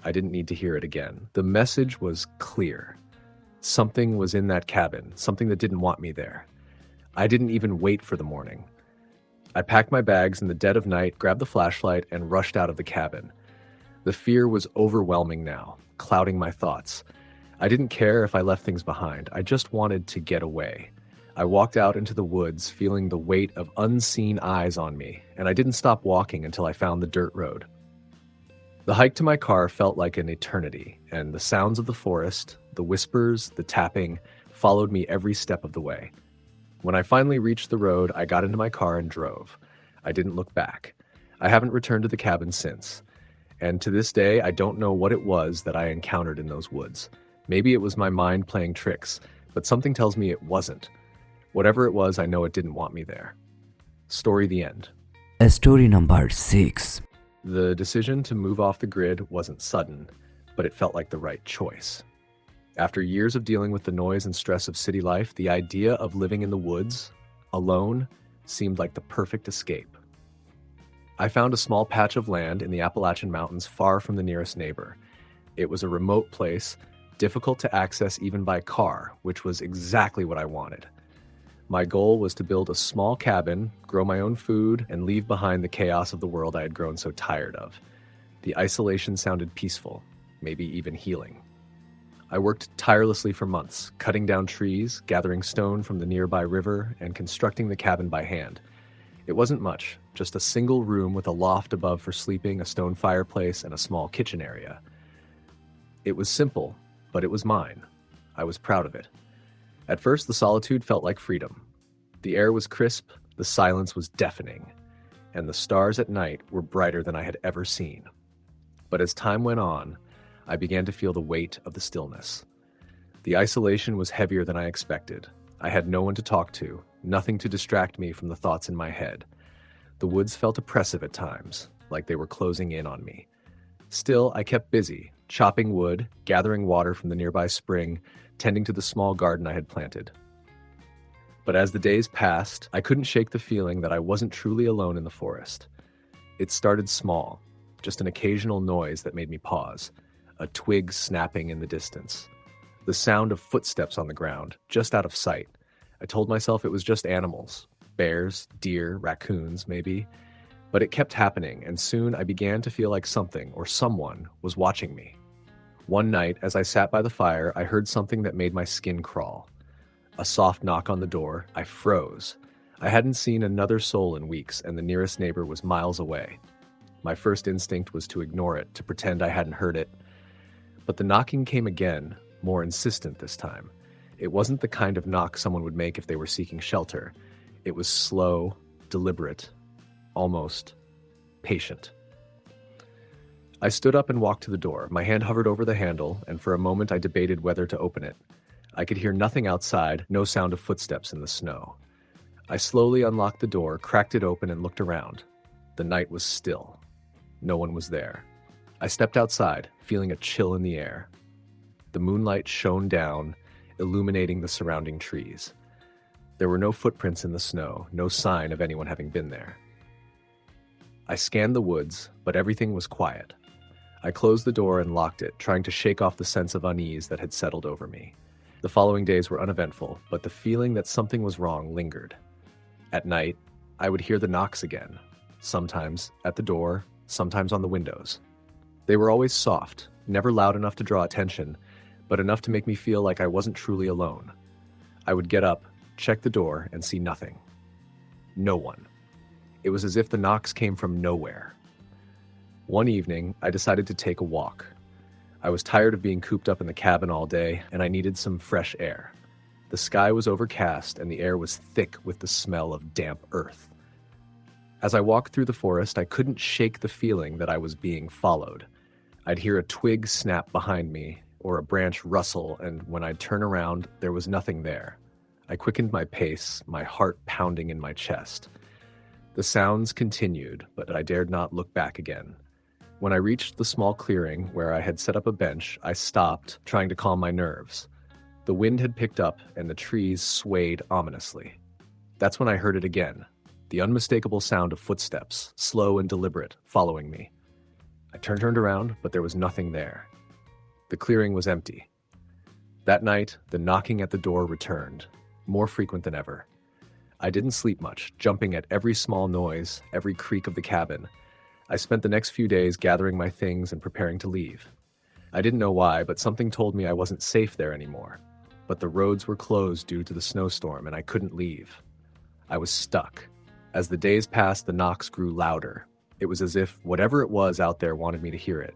I didn't need to hear it again. The message was clear. Something was in that cabin, something that didn't want me there. I didn't even wait for the morning. I packed my bags in the dead of night, grabbed the flashlight, and rushed out of the cabin. The fear was overwhelming now, clouding my thoughts. I didn't care if I left things behind. I just wanted to get away. I walked out into the woods, feeling the weight of unseen eyes on me, and I didn't stop walking until I found the dirt road. The hike to my car felt like an eternity, and the sounds of the forest, the whispers, the tapping, followed me every step of the way. When I finally reached the road, I got into my car and drove. I didn't look back. I haven't returned to the cabin since. And to this day, I don't know what it was that I encountered in those woods. Maybe it was my mind playing tricks, but something tells me it wasn't. Whatever it was, I know it didn't want me there. Story the end. Story number 6. The decision to move off the grid wasn't sudden, but it felt like the right choice. After years of dealing with the noise and stress of city life, the idea of living in the woods, alone, seemed like the perfect escape. I found a small patch of land in the Appalachian Mountains far from the nearest neighbor. It was a remote place, difficult to access even by car, which was exactly what I wanted. My goal was to build a small cabin, grow my own food, and leave behind the chaos of the world I had grown so tired of. The isolation sounded peaceful, maybe even healing. I worked tirelessly for months, cutting down trees, gathering stone from the nearby river, and constructing the cabin by hand. It wasn't much, just a single room with a loft above for sleeping, a stone fireplace, and a small kitchen area. It was simple, but it was mine. I was proud of it. At first, the solitude felt like freedom. The air was crisp, the silence was deafening, and the stars at night were brighter than I had ever seen. But as time went on, I began to feel the weight of the stillness. The isolation was heavier than I expected. I had no one to talk to, nothing to distract me from the thoughts in my head. The woods felt oppressive at times, like they were closing in on me. Still, I kept busy, chopping wood, gathering water from the nearby spring, tending to the small garden I had planted. But as the days passed, I couldn't shake the feeling that I wasn't truly alone in the forest. It started small, just an occasional noise that made me pause, a twig snapping in the distance, the sound of footsteps on the ground, just out of sight. I told myself it was just animals, bears, deer, raccoons, maybe. But it kept happening, and soon I began to feel like something or someone was watching me. One night, as I sat by the fire, I heard something that made my skin crawl. A soft knock on the door. I froze. I hadn't seen another soul in weeks, and the nearest neighbor was miles away. My first instinct was to ignore it, to pretend I hadn't heard it. But the knocking came again, more insistent this time. It wasn't the kind of knock someone would make if they were seeking shelter. It was slow, deliberate, almost patient. I stood up and walked to the door. My hand hovered over the handle, and for a moment I debated whether to open it. I could hear nothing outside, no sound of footsteps in the snow. I slowly unlocked the door, cracked it open, and looked around. The night was still. No one was there. I stepped outside, feeling a chill in the air. The moonlight shone down, illuminating the surrounding trees. There were no footprints in the snow, no sign of anyone having been there. I scanned the woods, but everything was quiet. I closed the door and locked it, trying to shake off the sense of unease that had settled over me. The following days were uneventful, but the feeling that something was wrong lingered. At night, I would hear the knocks again, sometimes at the door, sometimes on the windows. They were always soft, never loud enough to draw attention, but enough to make me feel like I wasn't truly alone. I would get up, check the door, and see nothing. No one. It was as if the knocks came from nowhere. One evening, I decided to take a walk. I was tired of being cooped up in the cabin all day, and I needed some fresh air. The sky was overcast, and the air was thick with the smell of damp earth. As I walked through the forest, I couldn't shake the feeling that I was being followed. I'd hear a twig snap behind me, or a branch rustle, and when I'd turn around, there was nothing there. I quickened my pace, my heart pounding in my chest. The sounds continued, but I dared not look back again. When I reached the small clearing where I had set up a bench, I stopped, trying to calm my nerves. The wind had picked up and the trees swayed ominously. That's when I heard it again, the unmistakable sound of footsteps, slow and deliberate, following me. I turned around, but there was nothing there. The clearing was empty. That night, the knocking at the door returned, more frequent than ever. I didn't sleep much, jumping at every small noise, every creak of the cabin. I spent the next few days gathering my things and preparing to leave. I didn't know why, but something told me I wasn't safe there anymore. But the roads were closed due to the snowstorm, and I couldn't leave. I was stuck. As the days passed, the knocks grew louder. It was as if whatever it was out there wanted me to hear it.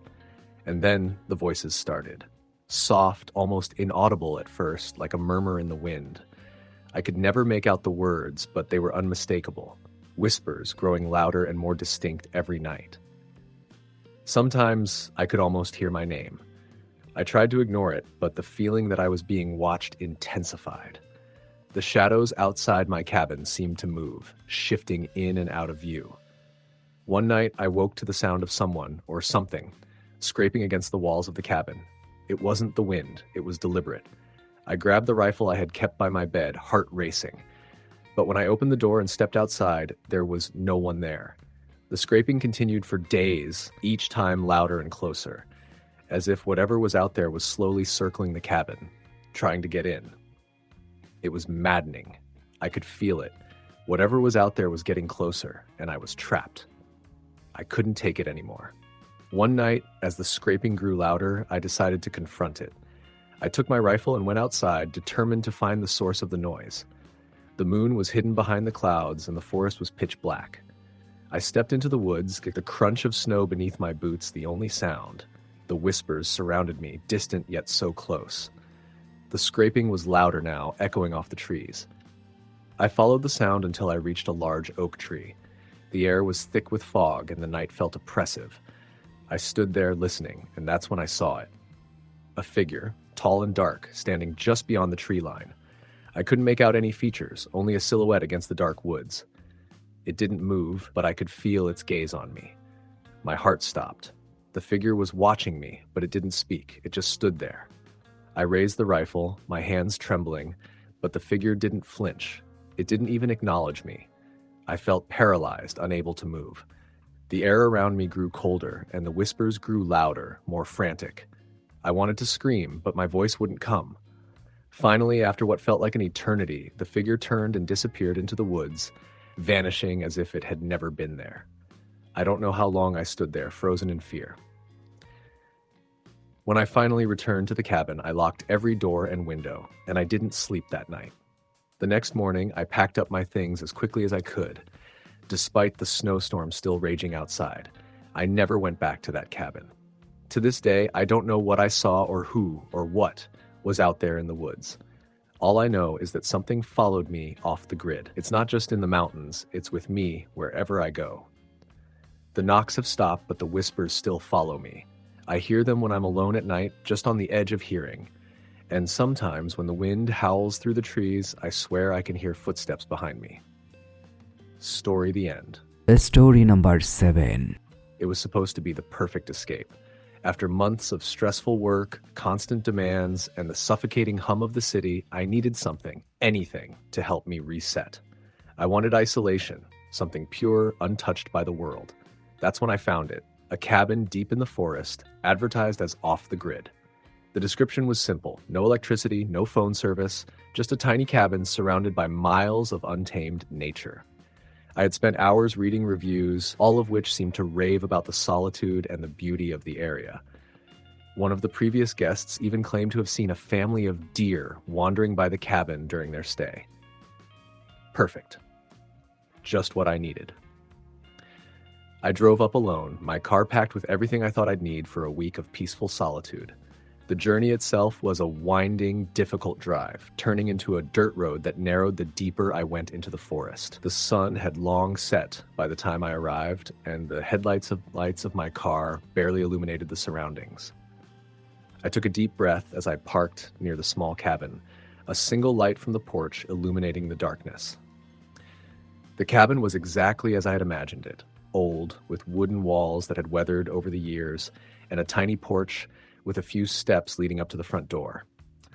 And then the voices started. Soft, almost inaudible at first, like a murmur in the wind. I could never make out the words, but they were unmistakable. Whispers growing louder and more distinct every night. Sometimes I could almost hear my name. I tried to ignore it, but the feeling that I was being watched intensified. The shadows outside my cabin seemed to move, shifting in and out of view. One night, I woke to the sound of someone, or something, scraping against the walls of the cabin. It wasn't the wind, it was deliberate. I grabbed the rifle I had kept by my bed, heart racing. But when I opened the door and stepped outside, there was no one there. The scraping continued for days, each time louder and closer, as if whatever was out there was slowly circling the cabin, trying to get in. It was maddening. I could feel it. Whatever was out there was getting closer, and I was trapped. I couldn't take it anymore. One night, as the scraping grew louder, I decided to confront it. I took my rifle and went outside, determined to find the source of the noise. The moon was hidden behind the clouds, and the forest was pitch black. I stepped into the woods, the crunch of snow beneath my boots the only sound. The whispers surrounded me, distant yet so close. The scraping was louder now, echoing off the trees. I followed the sound until I reached a large oak tree. The air was thick with fog, and the night felt oppressive. I stood there listening, and that's when I saw it. A figure, tall and dark, standing just beyond the tree line. I couldn't make out any features, only a silhouette against the dark woods. It didn't move, but I could feel its gaze on me. My heart stopped. The figure was watching me, but it didn't speak. It just stood there. I raised the rifle, my hands trembling, but the figure didn't flinch. It didn't even acknowledge me. I felt paralyzed, unable to move. The air around me grew colder, and the whispers grew louder, more frantic. I wanted to scream, but my voice wouldn't come. Finally, after what felt like an eternity, the figure turned and disappeared into the woods, vanishing as if it had never been there. I don't know how long I stood there, frozen in fear. When I finally returned to the cabin, I locked every door and window, and I didn't sleep that night. The next morning, I packed up my things as quickly as I could. Despite the snowstorm still raging outside, I never went back to that cabin. To this day, I don't know what I saw or who or what was out there in the woods. All I know is that something followed me off the grid. It's not just in the mountains, it's with me wherever I go. The knocks have stopped, but the whispers still follow me. I hear them when I'm alone at night, just on the edge of hearing. And sometimes when the wind howls through the trees, I swear I can hear footsteps behind me. Story the end. Story number 7. It was supposed to be the perfect escape. After months of stressful work, constant demands, and the suffocating hum of the city, I needed something, anything, to help me reset. I wanted isolation, something pure, untouched by the world. That's when I found it, a cabin deep in the forest, advertised as off the grid. The description was simple, no electricity, no phone service, just a tiny cabin surrounded by miles of untamed nature. I had spent hours reading reviews, all of which seemed to rave about the solitude and the beauty of the area. One of the previous guests even claimed to have seen a family of deer wandering by the cabin during their stay. Perfect. Just what I needed. I drove up alone, my car packed with everything I thought I'd need for a week of peaceful solitude. The journey itself was a winding, difficult drive, turning into a dirt road that narrowed the deeper I went into the forest. The sun had long set by the time I arrived, and the lights of my car barely illuminated the surroundings. I took a deep breath as I parked near the small cabin, a single light from the porch illuminating the darkness. The cabin was exactly as I had imagined it. old, with wooden walls that had weathered over the years, and a tiny porch with a few steps leading up to the front door.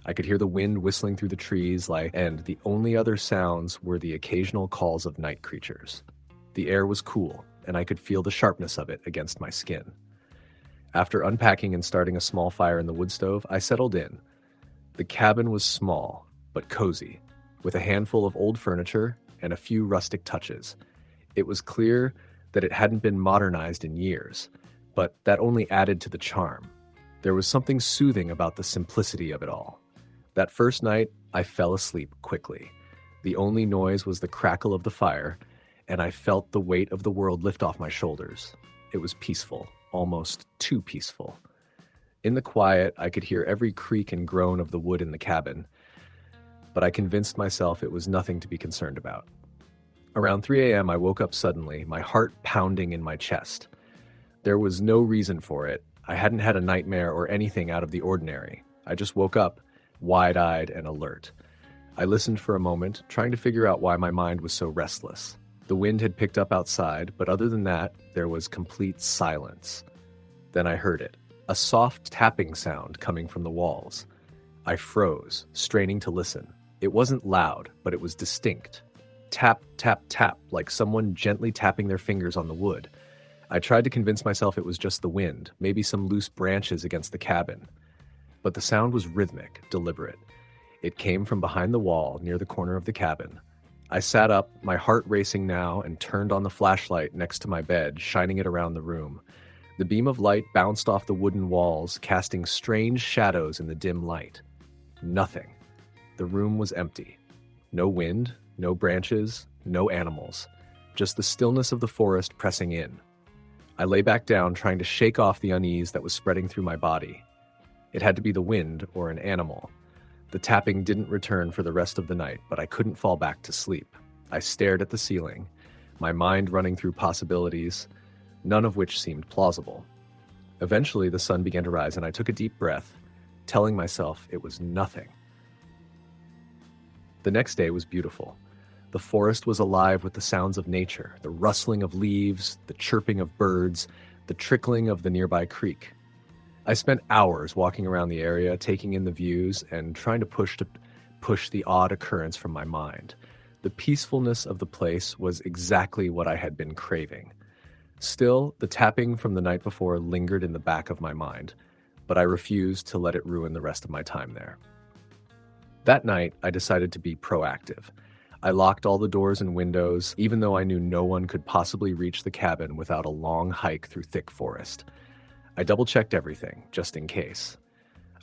I could hear the wind whistling through the trees, and the only other sounds were the occasional calls of night creatures. The air was cool, and I could feel the sharpness of it against my skin. After unpacking and starting a small fire in the wood stove, I settled in. The cabin was small, but cozy, with a handful of old furniture and a few rustic touches. It was clear that it hadn't been modernized in years, but that only added to the charm. There was something soothing about the simplicity of it all. That first night, I fell asleep quickly. The only noise was the crackle of the fire, and I felt the weight of the world lift off my shoulders. It was peaceful, almost too peaceful. In the quiet, I could hear every creak and groan of the wood in the cabin, but I convinced myself it was nothing to be concerned about. Around 3 a.m., I woke up suddenly, my heart pounding in my chest. There was no reason for it. I hadn't had a nightmare or anything out of the ordinary. I just woke up, wide-eyed and alert. I listened for a moment, trying to figure out why my mind was so restless. The wind had picked up outside, but other than that, there was complete silence. Then I heard it, a soft tapping sound coming from the walls. I froze, straining to listen. It wasn't loud, but it was distinct. Tap, tap, tap, like someone gently tapping their fingers on the wood. I tried to convince myself it was just the wind, maybe some loose branches against the cabin. But the sound was rhythmic, deliberate. It came from behind the wall, near the corner of the cabin. I sat up, my heart racing now, and turned on the flashlight next to my bed, shining it around the room. The beam of light bounced off the wooden walls, casting strange shadows in the dim light. Nothing. The room was empty. No wind, no branches, no animals. Just the stillness of the forest pressing in. I lay back down, trying to shake off the unease that was spreading through my body. It had to be the wind or an animal. The tapping didn't return for the rest of the night, but I couldn't fall back to sleep. I stared at the ceiling, my mind running through possibilities, none of which seemed plausible. Eventually, the sun began to rise, and I took a deep breath, telling myself it was nothing. The next day was beautiful. The forest was alive with the sounds of nature, the rustling of leaves, the chirping of birds, the trickling of the nearby creek. I spent hours walking around the area, taking in the views and trying to push the odd occurrence from my mind. The peacefulness of the place was exactly what I had been craving. Still, the tapping from the night before lingered in the back of my mind, but I refused to let it ruin the rest of my time there. That night, I decided to be proactive. I locked all the doors and windows, even though I knew no one could possibly reach the cabin without a long hike through thick forest. I double-checked everything, just in case.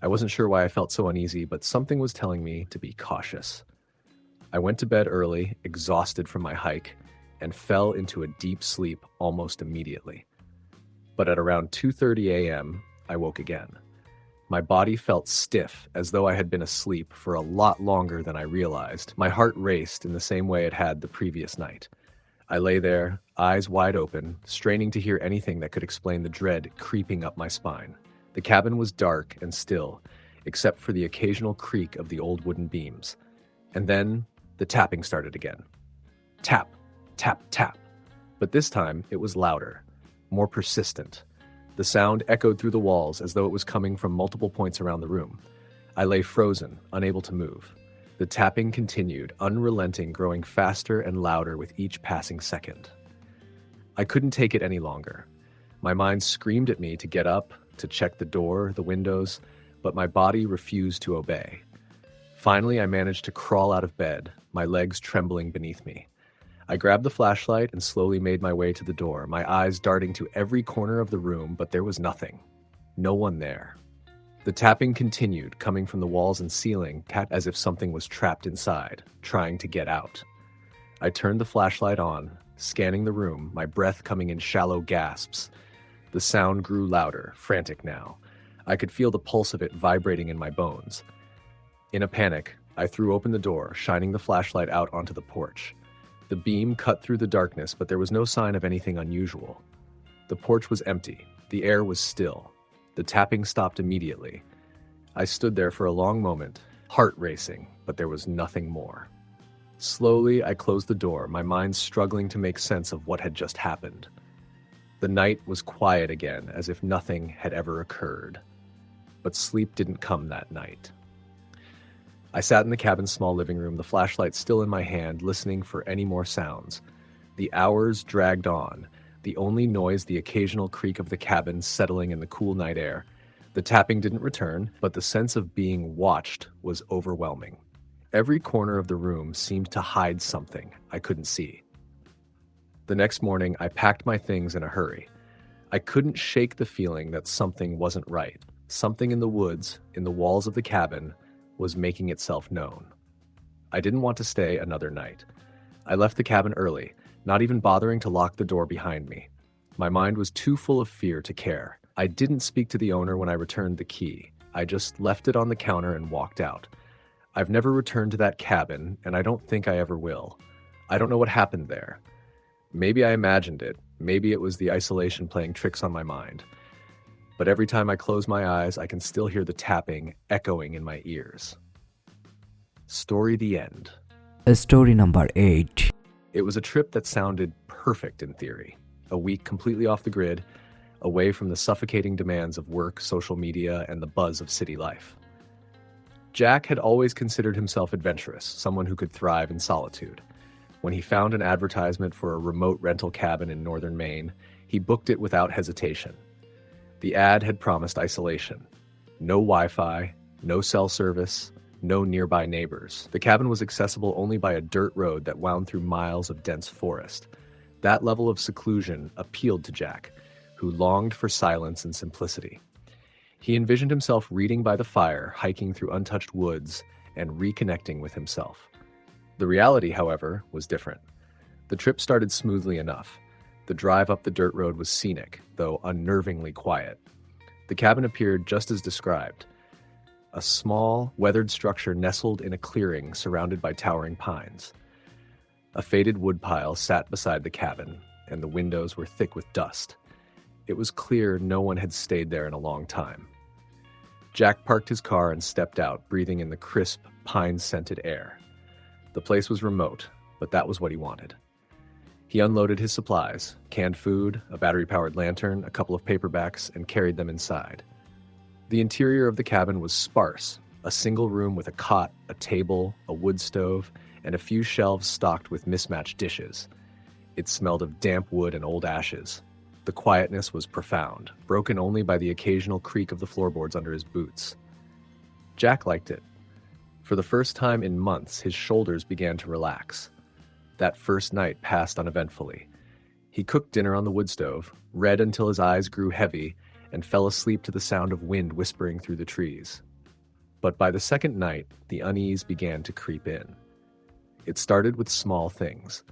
I wasn't sure why I felt so uneasy, but something was telling me to be cautious. I went to bed early, exhausted from my hike, and fell into a deep sleep almost immediately. But at around 2:30 a.m., I woke again. My body felt stiff, as though I had been asleep for a lot longer than I realized. My heart raced in the same way it had the previous night. I lay there, eyes wide open, straining to hear anything that could explain the dread creeping up my spine. The cabin was dark and still, except for the occasional creak of the old wooden beams. And then the tapping started again. Tap, tap, tap. But this time it was louder, more persistent. The sound echoed through the walls as though it was coming from multiple points around the room. I lay frozen, unable to move. The tapping continued, unrelenting, growing faster and louder with each passing second. I couldn't take it any longer. My mind screamed at me to get up, to check the door, the windows, but my body refused to obey. Finally, I managed to crawl out of bed, my legs trembling beneath me. I grabbed the flashlight and slowly made my way to the door, my eyes darting to every corner of the room, but there was nothing. No one there. The tapping continued, coming from the walls and ceiling, as if something was trapped inside, trying to get out. I turned the flashlight on, scanning the room, my breath coming in shallow gasps. The sound grew louder, frantic now. I could feel the pulse of it vibrating in my bones. In a panic, I threw open the door, shining the flashlight out onto the porch. The beam cut through the darkness, but there was no sign of anything unusual. The porch was empty. The air was still. The tapping stopped immediately. I stood there for a long moment, heart racing, but there was nothing more. Slowly, I closed the door, my mind struggling to make sense of what had just happened. The night was quiet again, as if nothing had ever occurred. But sleep didn't come that night. I sat in the cabin's small living room, the flashlight still in my hand, listening for any more sounds. The hours dragged on, the only noise the occasional creak of the cabin settling in the cool night air. The tapping didn't return, but the sense of being watched was overwhelming. Every corner of the room seemed to hide something I couldn't see. The next morning, I packed my things in a hurry. I couldn't shake the feeling that something wasn't right. Something in the woods, in the walls of the cabin, was making itself known. I didn't want to stay another night. I left the cabin early, not even bothering to lock the door behind me. My mind was too full of fear to care. I didn't speak to the owner when I returned the key. I just left it on the counter and walked out. I've never returned to that cabin, and I don't think I ever will. I don't know what happened there. Maybe I imagined it. Maybe it was the isolation playing tricks on my mind. But every time I close my eyes, I can still hear the tapping echoing in my ears. Story the end. Story number 8. It was a trip that sounded perfect in theory. A week completely off the grid, away from the suffocating demands of work, social media, and the buzz of city life. Jack had always considered himself adventurous, someone who could thrive in solitude. When he found an advertisement for a remote rental cabin in northern Maine, he booked it without hesitation. The ad had promised isolation. No Wi-Fi, no cell service, no nearby neighbors. The cabin was accessible only by a dirt road that wound through miles of dense forest. That level of seclusion appealed to Jack, who longed for silence and simplicity. He envisioned himself reading by the fire, hiking through untouched woods, and reconnecting with himself. The reality, however, was different. The trip started smoothly enough. The drive up the dirt road was scenic, though unnervingly quiet. The cabin appeared just as described. A small, weathered structure nestled in a clearing surrounded by towering pines. A faded woodpile sat beside the cabin, and the windows were thick with dust. It was clear no one had stayed there in a long time. Jack parked his car and stepped out, breathing in the crisp, pine-scented air. The place was remote, but that was what he wanted. He unloaded his supplies, canned food, a battery-powered lantern, a couple of paperbacks, and carried them inside. The interior of the cabin was sparse, a single room with a cot, a table, a wood stove, and a few shelves stocked with mismatched dishes. It smelled of damp wood and old ashes. The quietness was profound, broken only by the occasional creak of the floorboards under his boots. Jack liked it. For the first time in months, his shoulders began to relax. That first night passed uneventfully. He cooked dinner on the wood stove, read until his eyes grew heavy, and fell asleep to the sound of wind whispering through the trees. But by the second night, the unease began to creep in. It started with small things.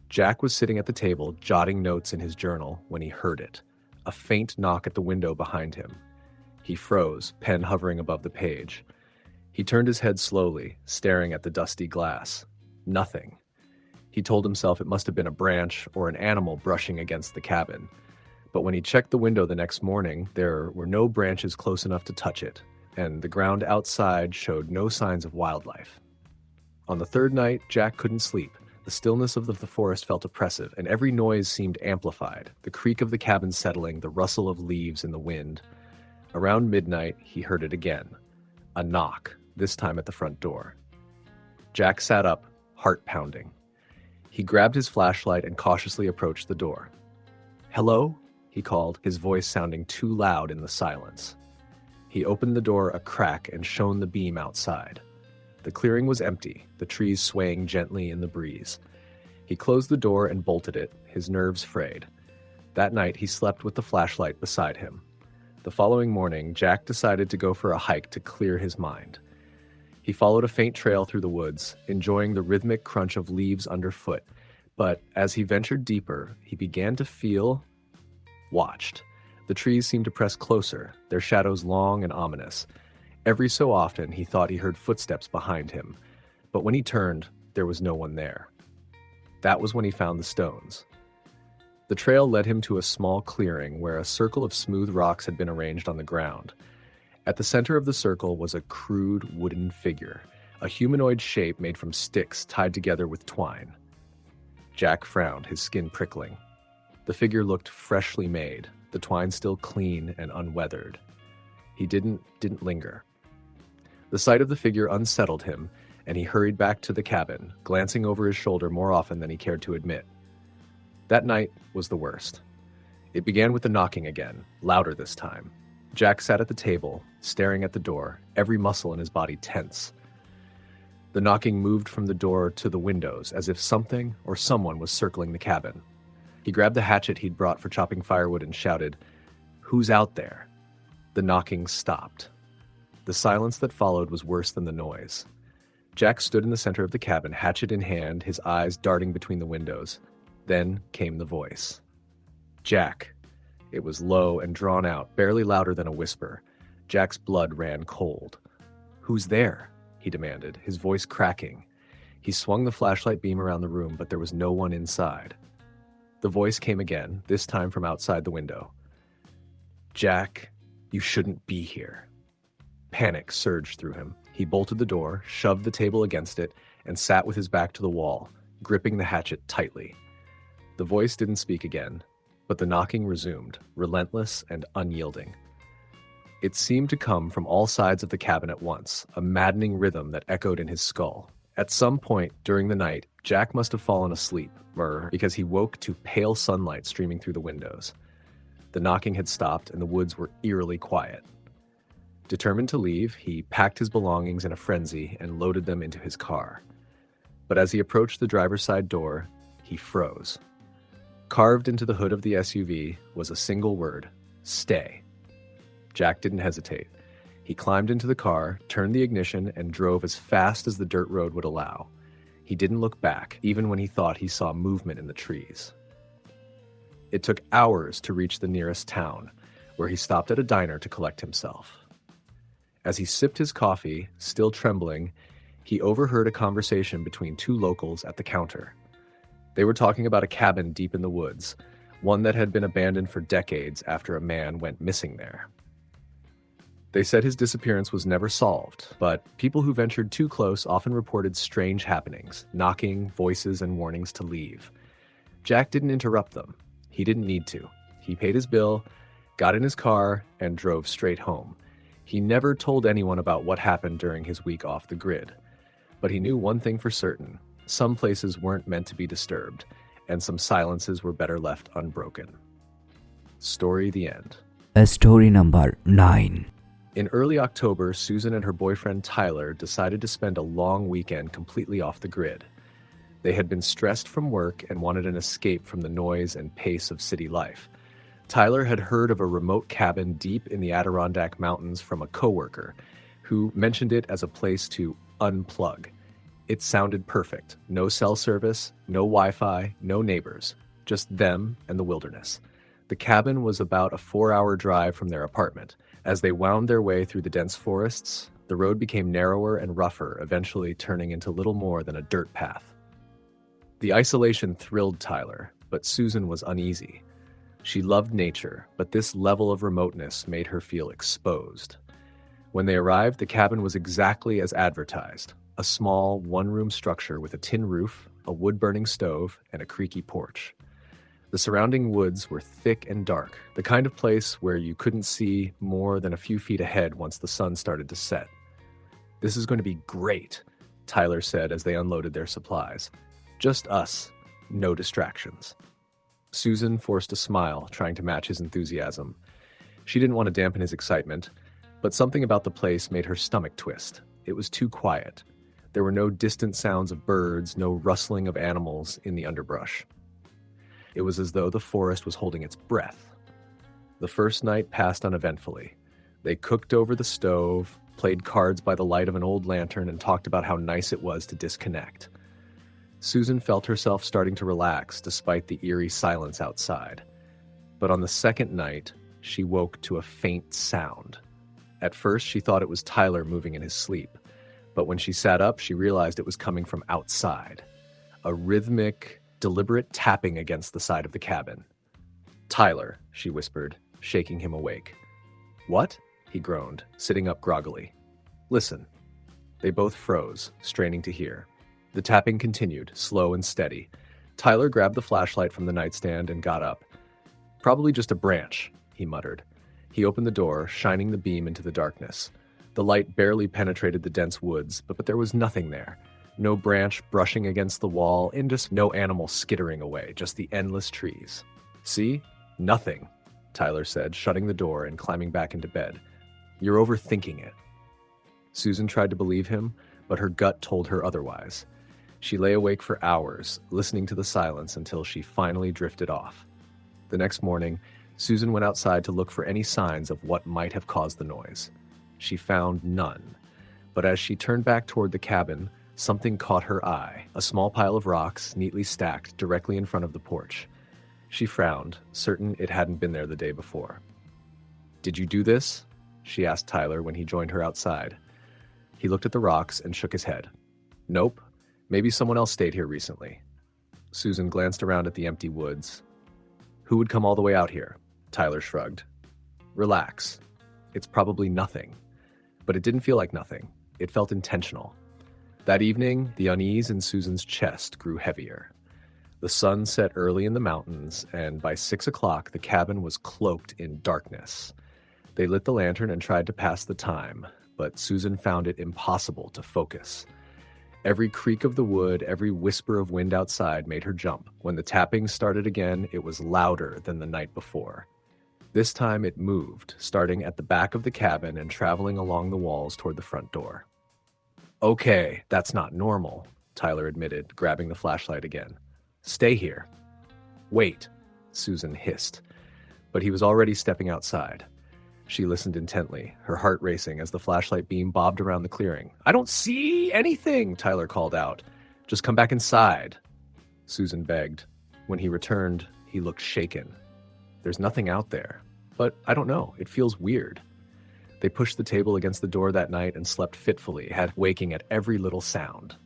Jack was sitting at the table, jotting notes in his journal, when he heard it, a faint knock at the window behind him. He froze, pen hovering above the page. He turned his head slowly, staring at the dusty glass. Nothing. He told himself it must have been a branch or an animal brushing against the cabin. But when he checked the window the next morning, there were no branches close enough to touch it, and the ground outside showed no signs of wildlife. On the third night, Jack couldn't sleep. The stillness of the forest felt oppressive, and every noise seemed amplified, the creak of the cabin settling, the rustle of leaves in the wind. Around midnight, he heard it again. A knock, this time at the front door. Jack sat up, heart pounding. He grabbed his flashlight and cautiously approached the door. "Hello?" he called, his voice sounding too loud in the silence. He opened the door a crack and shone the beam outside. The clearing was empty, the trees swaying gently in the breeze. He closed the door and bolted it, his nerves frayed. That night, he slept with the flashlight beside him. The following morning, Jack decided to go for a hike to clear his mind. He followed a faint trail through the woods, enjoying the rhythmic crunch of leaves underfoot. But as he ventured deeper, he began to feel watched. The trees seemed to press closer, their shadows long and ominous. Every so often, he thought he heard footsteps behind him, but when he turned, there was no one there. That was when he found the stones. The trail led him to a small clearing where a circle of smooth rocks had been arranged on the ground. At the center of the circle was a crude wooden figure, a humanoid shape made from sticks tied together with twine. Jack frowned, his skin prickling. The figure looked freshly made, the twine still clean and unweathered. He didn't linger. The sight of the figure unsettled him, and he hurried back to the cabin, glancing over his shoulder more often than he cared to admit. That night was the worst. It began with the knocking again, louder this time. Jack sat at the table, staring at the door, every muscle in his body tense. The knocking moved from the door to the windows, as if something or someone was circling the cabin. He grabbed the hatchet he'd brought for chopping firewood and shouted, "Who's out there?" The knocking stopped. The silence that followed was worse than the noise. Jack stood in the center of the cabin, hatchet in hand, his eyes darting between the windows. Then came the voice. "Jack." It was low and drawn out, barely louder than a whisper. Jack's blood ran cold. "Who's there?" he demanded, his voice cracking. He swung the flashlight beam around the room, but there was no one inside. The voice came again, this time from outside the window. "Jack, you shouldn't be here." Panic surged through him. He bolted the door, shoved the table against it, and sat with his back to the wall, gripping the hatchet tightly. The voice didn't speak again, but the knocking resumed, relentless and unyielding. It seemed to come from all sides of the cabin at once, a maddening rhythm that echoed in his skull. At some point during the night, Jack must have fallen asleep, because he woke to pale sunlight streaming through the windows. The knocking had stopped, and the woods were eerily quiet. Determined to leave, he packed his belongings in a frenzy and loaded them into his car. But as he approached the driver's side door, he froze. Carved into the hood of the SUV was a single word: stay. Jack didn't hesitate. He climbed into the car, turned the ignition, and drove as fast as the dirt road would allow. He didn't look back, even when he thought he saw movement in the trees. It took hours to reach the nearest town, where he stopped at a diner to collect himself. As he sipped his coffee, still trembling, he overheard a conversation between two locals at the counter. They were talking about a cabin deep in the woods, one that had been abandoned for decades after a man went missing there. They said his disappearance was never solved, but people who ventured too close often reported strange happenings, knocking, voices, and warnings to leave. Jack didn't interrupt them. He didn't need to. He paid his bill, got in his car, and drove straight home. He never told anyone about what happened during his week off the grid. But he knew one thing for certain: some places weren't meant to be disturbed, and some silences were better left unbroken. Story the end. Story number 9. In early October, Susan and her boyfriend Tyler decided to spend a long weekend completely off the grid. They had been stressed from work and wanted an escape from the noise and pace of city life. Tyler had heard of a remote cabin deep in the Adirondack Mountains from a coworker who mentioned it as a place to unplug. It sounded perfect. No cell service, no Wi-Fi, no neighbors, just them and the wilderness. The cabin was about a 4-hour drive from their apartment. As they wound their way through the dense forests, the road became narrower and rougher, eventually turning into little more than a dirt path. The isolation thrilled Tyler, but Susan was uneasy. She loved nature, but this level of remoteness made her feel exposed. When they arrived, the cabin was exactly as advertised: a small, one-room structure with a tin roof, a wood-burning stove, and a creaky porch. The surrounding woods were thick and dark, the kind of place where you couldn't see more than a few feet ahead once the sun started to set. "This is going to be great," Tyler said as they unloaded their supplies. "Just us, no distractions." Susan forced a smile, trying to match his enthusiasm. She didn't want to dampen his excitement, but something about the place made her stomach twist. It was too quiet. There were no distant sounds of birds, no rustling of animals in the underbrush. It was as though the forest was holding its breath. The first night passed uneventfully. They cooked over the stove, played cards by the light of an old lantern, and talked about how nice it was to disconnect. Susan felt herself starting to relax despite the eerie silence outside. But on the second night, she woke to a faint sound. At first, she thought it was Tyler moving in his sleep, but when she sat up, she realized it was coming from outside. A rhythmic, deliberate tapping against the side of the cabin. "Tyler," she whispered, shaking him awake. "What?" he groaned, sitting up groggily. "Listen." They both froze, straining to hear. The tapping continued, slow and steady. Tyler grabbed the flashlight from the nightstand and got up. Probably just a branch, he muttered. He opened the door, shining the beam into the darkness. The light barely penetrated the dense woods, but there was nothing there. No branch brushing against the wall, and just no animal skittering away, just the endless trees. See? Nothing, Tyler said, shutting the door and climbing back into bed. You're overthinking it. Susan tried to believe him, but her gut told her otherwise. She lay awake for hours, listening to the silence until she finally drifted off. The next morning, Susan went outside to look for any signs of what might have caused the noise. She found none, but as she turned back toward the cabin, something caught her eye, a small pile of rocks neatly stacked directly in front of the porch. She frowned, certain it hadn't been there the day before. "Did you do this?" she asked Tyler when he joined her outside. He looked at the rocks and shook his head. "Nope. Maybe someone else stayed here recently." Susan glanced around at the empty woods. "Who would come all the way out here?" Tyler shrugged. "Relax. It's probably nothing." But it didn't feel like nothing. It felt intentional. That evening, the unease in Susan's chest grew heavier. The sun set early in the mountains, and by 6 o'clock, the cabin was cloaked in darkness. They lit the lantern and tried to pass the time, but Susan found it impossible to focus. Every creak of the wood, every whisper of wind outside made her jump. When the tapping started again, it was louder than the night before. This time it moved, starting at the back of the cabin and traveling along the walls toward the front door. "Okay, that's not normal," Tyler admitted, grabbing the flashlight again. "Stay here." "Wait," Susan hissed, but he was already stepping outside. She listened intently, her heart racing as the flashlight beam bobbed around the clearing. "I don't see anything," Tyler called out. "Just come back inside," Susan begged. When he returned, he looked shaken. "There's nothing out there, but I don't know, it feels weird." They pushed the table against the door that night and slept fitfully, waking at every little sound.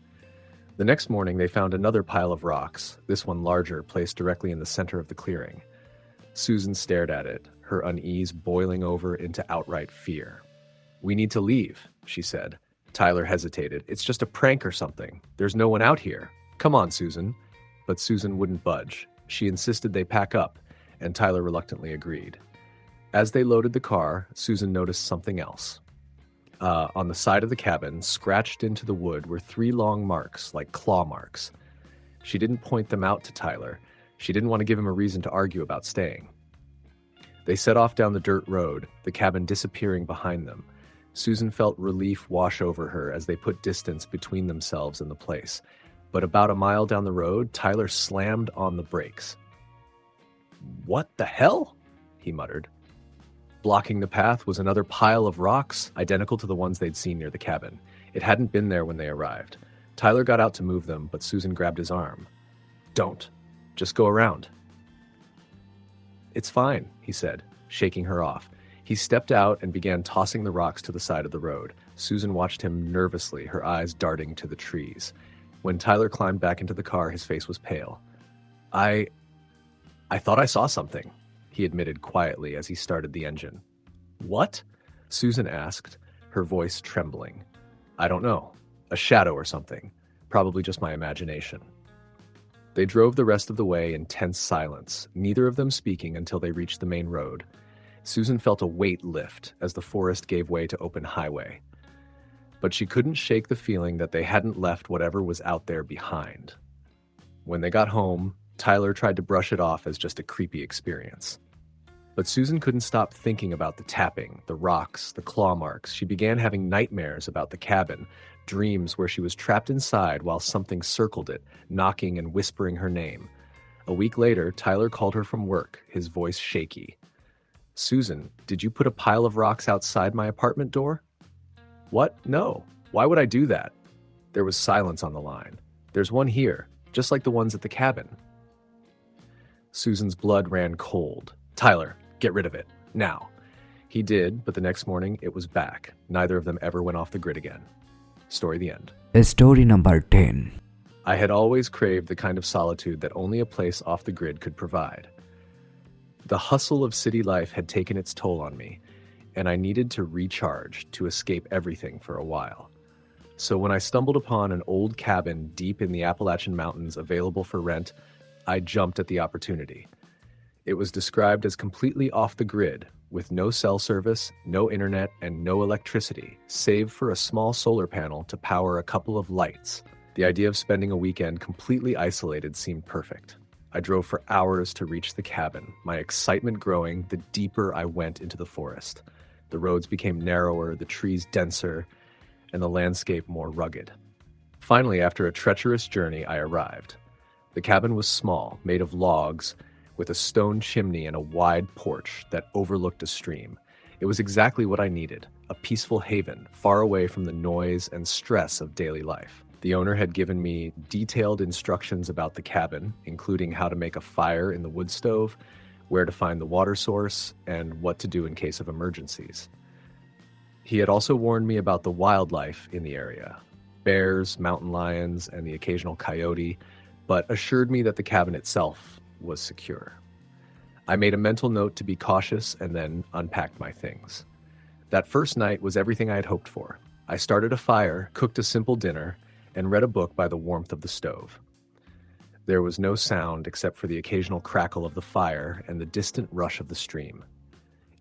The next morning, they found another pile of rocks, this one larger, placed directly in the center of the clearing. Susan stared at it, her unease boiling over into outright fear. "We need to leave," she said. Tyler hesitated. "It's just a prank or something. There's no one out here. Come on, Susan." But Susan wouldn't budge. She insisted they pack up, and Tyler reluctantly agreed. As they loaded the car, Susan noticed something else. On the side of the cabin, scratched into the wood, were 3 long marks, like claw marks. She didn't point them out to Tyler. She didn't want to give him a reason to argue about staying. They set off down the dirt road, the cabin disappearing behind them. Susan felt relief wash over her as they put distance between themselves and the place. But about a mile down the road, Tyler slammed on the brakes. "What the hell?" he muttered. Blocking the path was another pile of rocks, identical to the ones they'd seen near the cabin. It hadn't been there when they arrived. Tyler got out to move them, but Susan grabbed his arm. "Don't. Just go around." "It's fine," he said, shaking her off. He stepped out and began tossing the rocks to the side of the road. Susan watched him nervously, her eyes darting to the trees. When Tyler climbed back into the car, his face was pale. I thought I saw something," he admitted quietly as he started the engine. "What?" Susan asked, her voice trembling. "I don't know. A shadow or something. Probably just my imagination." They drove the rest of the way in tense silence, neither of them speaking until they reached the main road. Susan felt a weight lift as the forest gave way to open highway. But she couldn't shake the feeling that they hadn't left whatever was out there behind. When they got home, Tyler tried to brush it off as just a creepy experience. But Susan couldn't stop thinking about the tapping, the rocks, the claw marks. She began having nightmares about the cabin, dreams where she was trapped inside while something circled it, knocking and whispering her name. A week later, Tyler called her from work, his voice shaky. "Susan, did you put a pile of rocks outside my apartment door?" "What? No. Why would I do that?" There was silence on the line. "There's one here, just like the ones at the cabin." Susan's blood ran cold. "Tyler, get rid of it. Now." He did, but the next morning it was back. Neither of them ever went off the grid again. Story the end. Story number 10. I had always craved the kind of solitude that only a place off the grid could provide. The hustle of city life had taken its toll on me, and I needed to recharge, to escape everything for a while. So when I stumbled upon an old cabin deep in the Appalachian Mountains available for rent, I jumped at the opportunity. It was described as completely off the grid, with no cell service, no internet, and no electricity, save for a small solar panel to power a couple of lights. The idea of spending a weekend completely isolated seemed perfect. I drove for hours to reach the cabin, my excitement growing the deeper I went into the forest. The roads became narrower, the trees denser, and the landscape more rugged. Finally, after a treacherous journey, I arrived. The cabin was small, made of logs, with a stone chimney and a wide porch that overlooked a stream. It was exactly what I needed, a peaceful haven, far away from the noise and stress of daily life. The owner had given me detailed instructions about the cabin, including how to make a fire in the wood stove, where to find the water source, and what to do in case of emergencies. He had also warned me about the wildlife in the area, bears, mountain lions, and the occasional coyote, but assured me that the cabin itself was secure. I made a mental note to be cautious and then unpacked my things. That first night was everything I had hoped for. I started a fire, cooked a simple dinner, and read a book by the warmth of the stove. There was no sound except for the occasional crackle of the fire and the distant rush of the stream.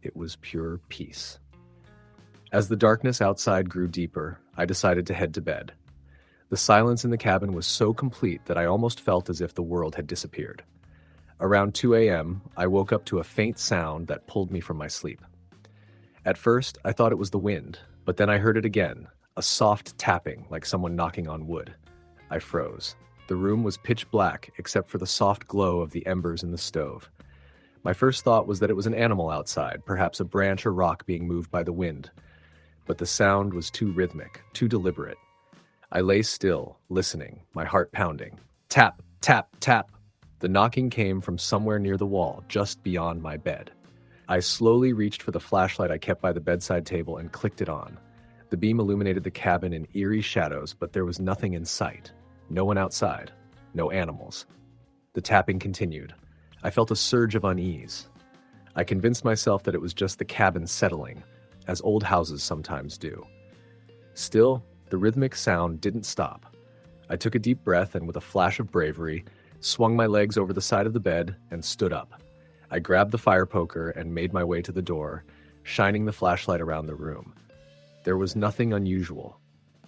It was pure peace. As the darkness outside grew deeper, I decided to head to bed. The silence in the cabin was so complete that I almost felt as if the world had disappeared. Around 2 a.m., I woke up to a faint sound that pulled me from my sleep. At first, I thought it was the wind, but then I heard it again, a soft tapping like someone knocking on wood. I froze. The room was pitch black except for the soft glow of the embers in the stove. My first thought was that it was an animal outside, perhaps a branch or rock being moved by the wind. But the sound was too rhythmic, too deliberate. I lay still, listening, my heart pounding. Tap, tap, tap. The knocking came from somewhere near the wall, just beyond my bed. I slowly reached for the flashlight I kept by the bedside table and clicked it on. The beam illuminated the cabin in eerie shadows, but there was nothing in sight. No one outside. No animals. The tapping continued. I felt a surge of unease. I convinced myself that it was just the cabin settling, as old houses sometimes do. Still, the rhythmic sound didn't stop. I took a deep breath and, with a flash of bravery, swung my legs over the side of the bed and stood up. I grabbed the fire poker and made my way to the door, shining the flashlight around the room. There was nothing unusual.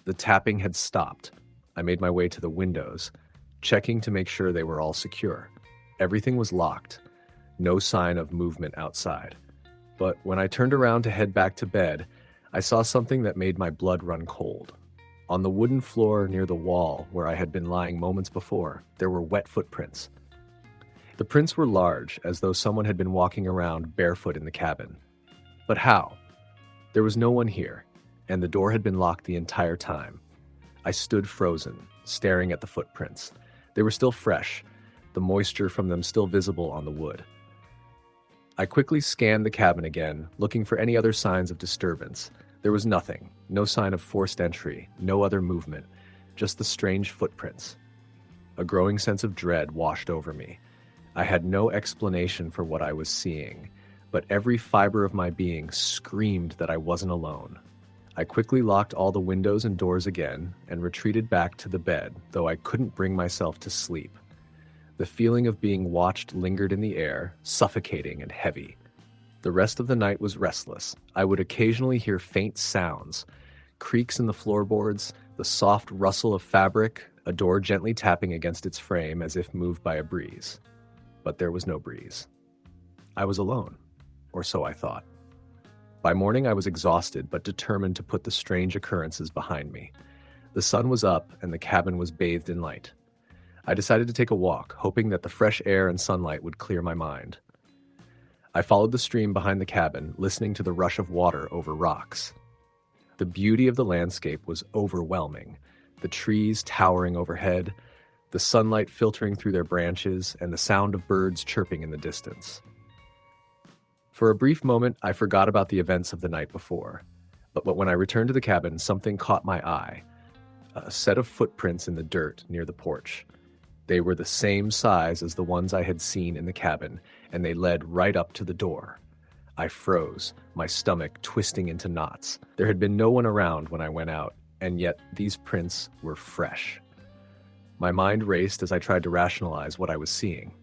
The tapping had stopped. I made my way to the windows, checking to make sure they were all secure. Everything was locked. No sign of movement outside. But when I turned around to head back to bed, I saw something that made my blood run cold. On the wooden floor near the wall where I had been lying moments before, there were wet footprints. The prints were large, as though someone had been walking around barefoot in the cabin. But how? There was no one here, and the door had been locked the entire time. I stood frozen, staring at the footprints. They were still fresh, the moisture from them still visible on the wood. I quickly scanned the cabin again, looking for any other signs of disturbance. There was nothing, no sign of forced entry, no other movement, just the strange footprints. A growing sense of dread washed over me. I had no explanation for what I was seeing, but every fiber of my being screamed that I wasn't alone. I quickly locked all the windows and doors again and retreated back to the bed, though I couldn't bring myself to sleep. The feeling of being watched lingered in the air, suffocating and heavy. The rest of the night was restless. I would occasionally hear faint sounds, creaks in the floorboards, the soft rustle of fabric, a door gently tapping against its frame as if moved by a breeze. But there was no breeze. I was alone, or so I thought. By morning I was exhausted but determined to put the strange occurrences behind me. The sun was up and the cabin was bathed in light. I decided to take a walk, hoping that the fresh air and sunlight would clear my mind. I followed the stream behind the cabin, listening to the rush of water over rocks. The beauty of the landscape was overwhelming, the trees towering overhead, the sunlight filtering through their branches, and the sound of birds chirping in the distance. For a brief moment, I forgot about the events of the night before. But when I returned to the cabin, something caught my eye. A set of footprints in the dirt near the porch. They were the same size as the ones I had seen in the cabin, and they led right up to the door. I froze, my stomach twisting into knots. There had been no one around when I went out, and yet these prints were fresh. My mind raced as I tried to rationalize what I was seeing.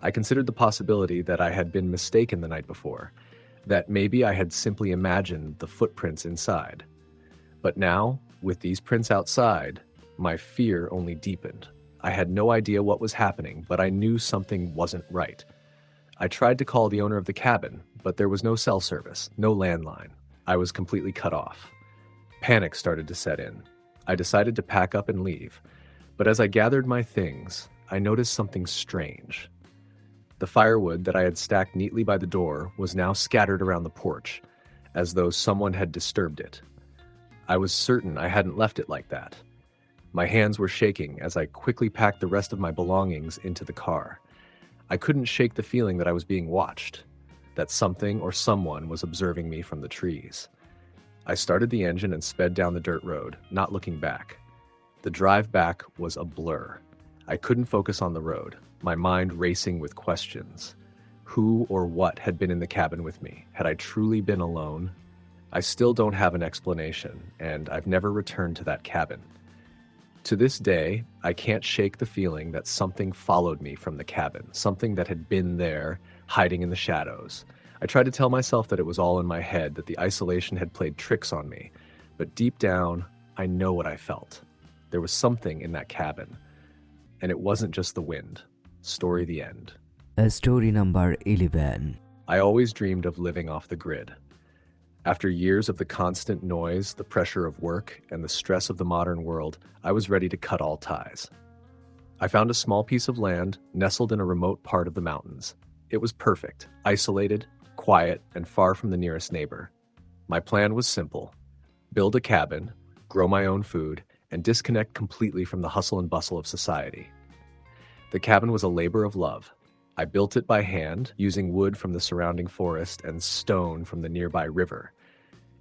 I considered the possibility that I had been mistaken the night before, that maybe I had simply imagined the footprints inside. But now, with these prints outside, my fear only deepened. I had no idea what was happening, but I knew something wasn't right. I tried to call the owner of the cabin, but there was no cell service, no landline. I was completely cut off. Panic started to set in. I decided to pack up and leave, but as I gathered my things, I noticed something strange. The firewood that I had stacked neatly by the door was now scattered around the porch, as though someone had disturbed it. I was certain I hadn't left it like that. My hands were shaking as I quickly packed the rest of my belongings into the car. I couldn't shake the feeling that I was being watched, that something or someone was observing me from the trees. I started the engine and sped down the dirt road, not looking back. The drive back was a blur. I couldn't focus on the road, my mind racing with questions. Who or what had been in the cabin with me? Had I truly been alone? I still don't have an explanation, and I've never returned to that cabin. To this day, I can't shake the feeling that something followed me from the cabin, something that had been there, hiding in the shadows. I tried to tell myself that it was all in my head, that the isolation had played tricks on me, but deep down, I know what I felt. There was something in that cabin, and it wasn't just the wind. Story the end. Story number 11. I always dreamed of living off the grid. After years of the constant noise, the pressure of work, and the stress of the modern world, I was ready to cut all ties. I found a small piece of land nestled in a remote part of the mountains. It was perfect, isolated, quiet, and far from the nearest neighbor. My plan was simple: build a cabin, grow my own food, and disconnect completely from the hustle and bustle of society. The cabin was a labor of love. I built it by hand, using wood from the surrounding forest and stone from the nearby river.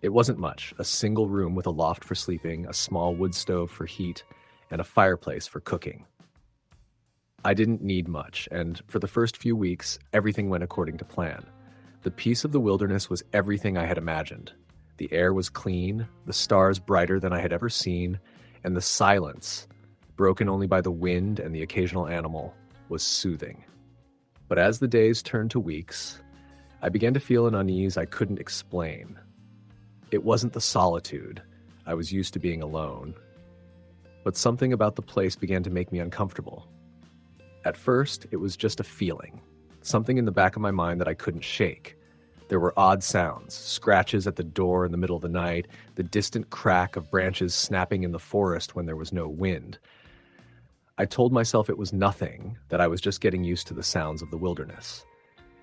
It wasn't much: a single room with a loft for sleeping, a small wood stove for heat, and a fireplace for cooking. I didn't need much, and for the first few weeks, everything went according to plan. The peace of the wilderness was everything I had imagined. The air was clean, the stars brighter than I had ever seen, and the silence, broken only by the wind and the occasional animal, was soothing. But as the days turned to weeks, I began to feel an unease I couldn't explain. It wasn't the solitude. I was used to being alone. But something about the place began to make me uncomfortable. At first, it was just a feeling, something in the back of my mind that I couldn't shake. There were odd sounds, scratches at the door in the middle of the night, the distant crack of branches snapping in the forest when there was no wind. I told myself it was nothing, that I was just getting used to the sounds of the wilderness.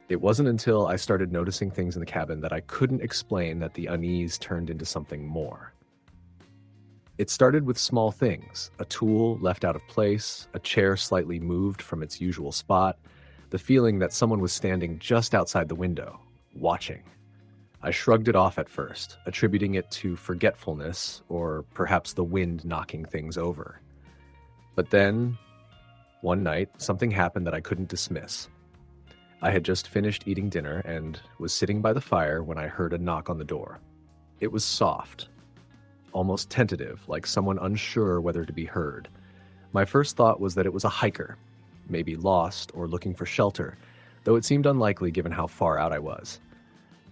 It wasn't until I started noticing things in the cabin that I couldn't explain that the unease turned into something more. It started with small things: a tool left out of place, a chair slightly moved from its usual spot, the feeling that someone was standing just outside the window, watching. I shrugged it off at first, attributing it to forgetfulness or perhaps the wind knocking things over. But then, one night, something happened that I couldn't dismiss. I had just finished eating dinner and was sitting by the fire when I heard a knock on the door. It was soft, almost tentative, like someone unsure whether to be heard. My first thought was that it was a hiker, maybe lost or looking for shelter, though it seemed unlikely given how far out I was.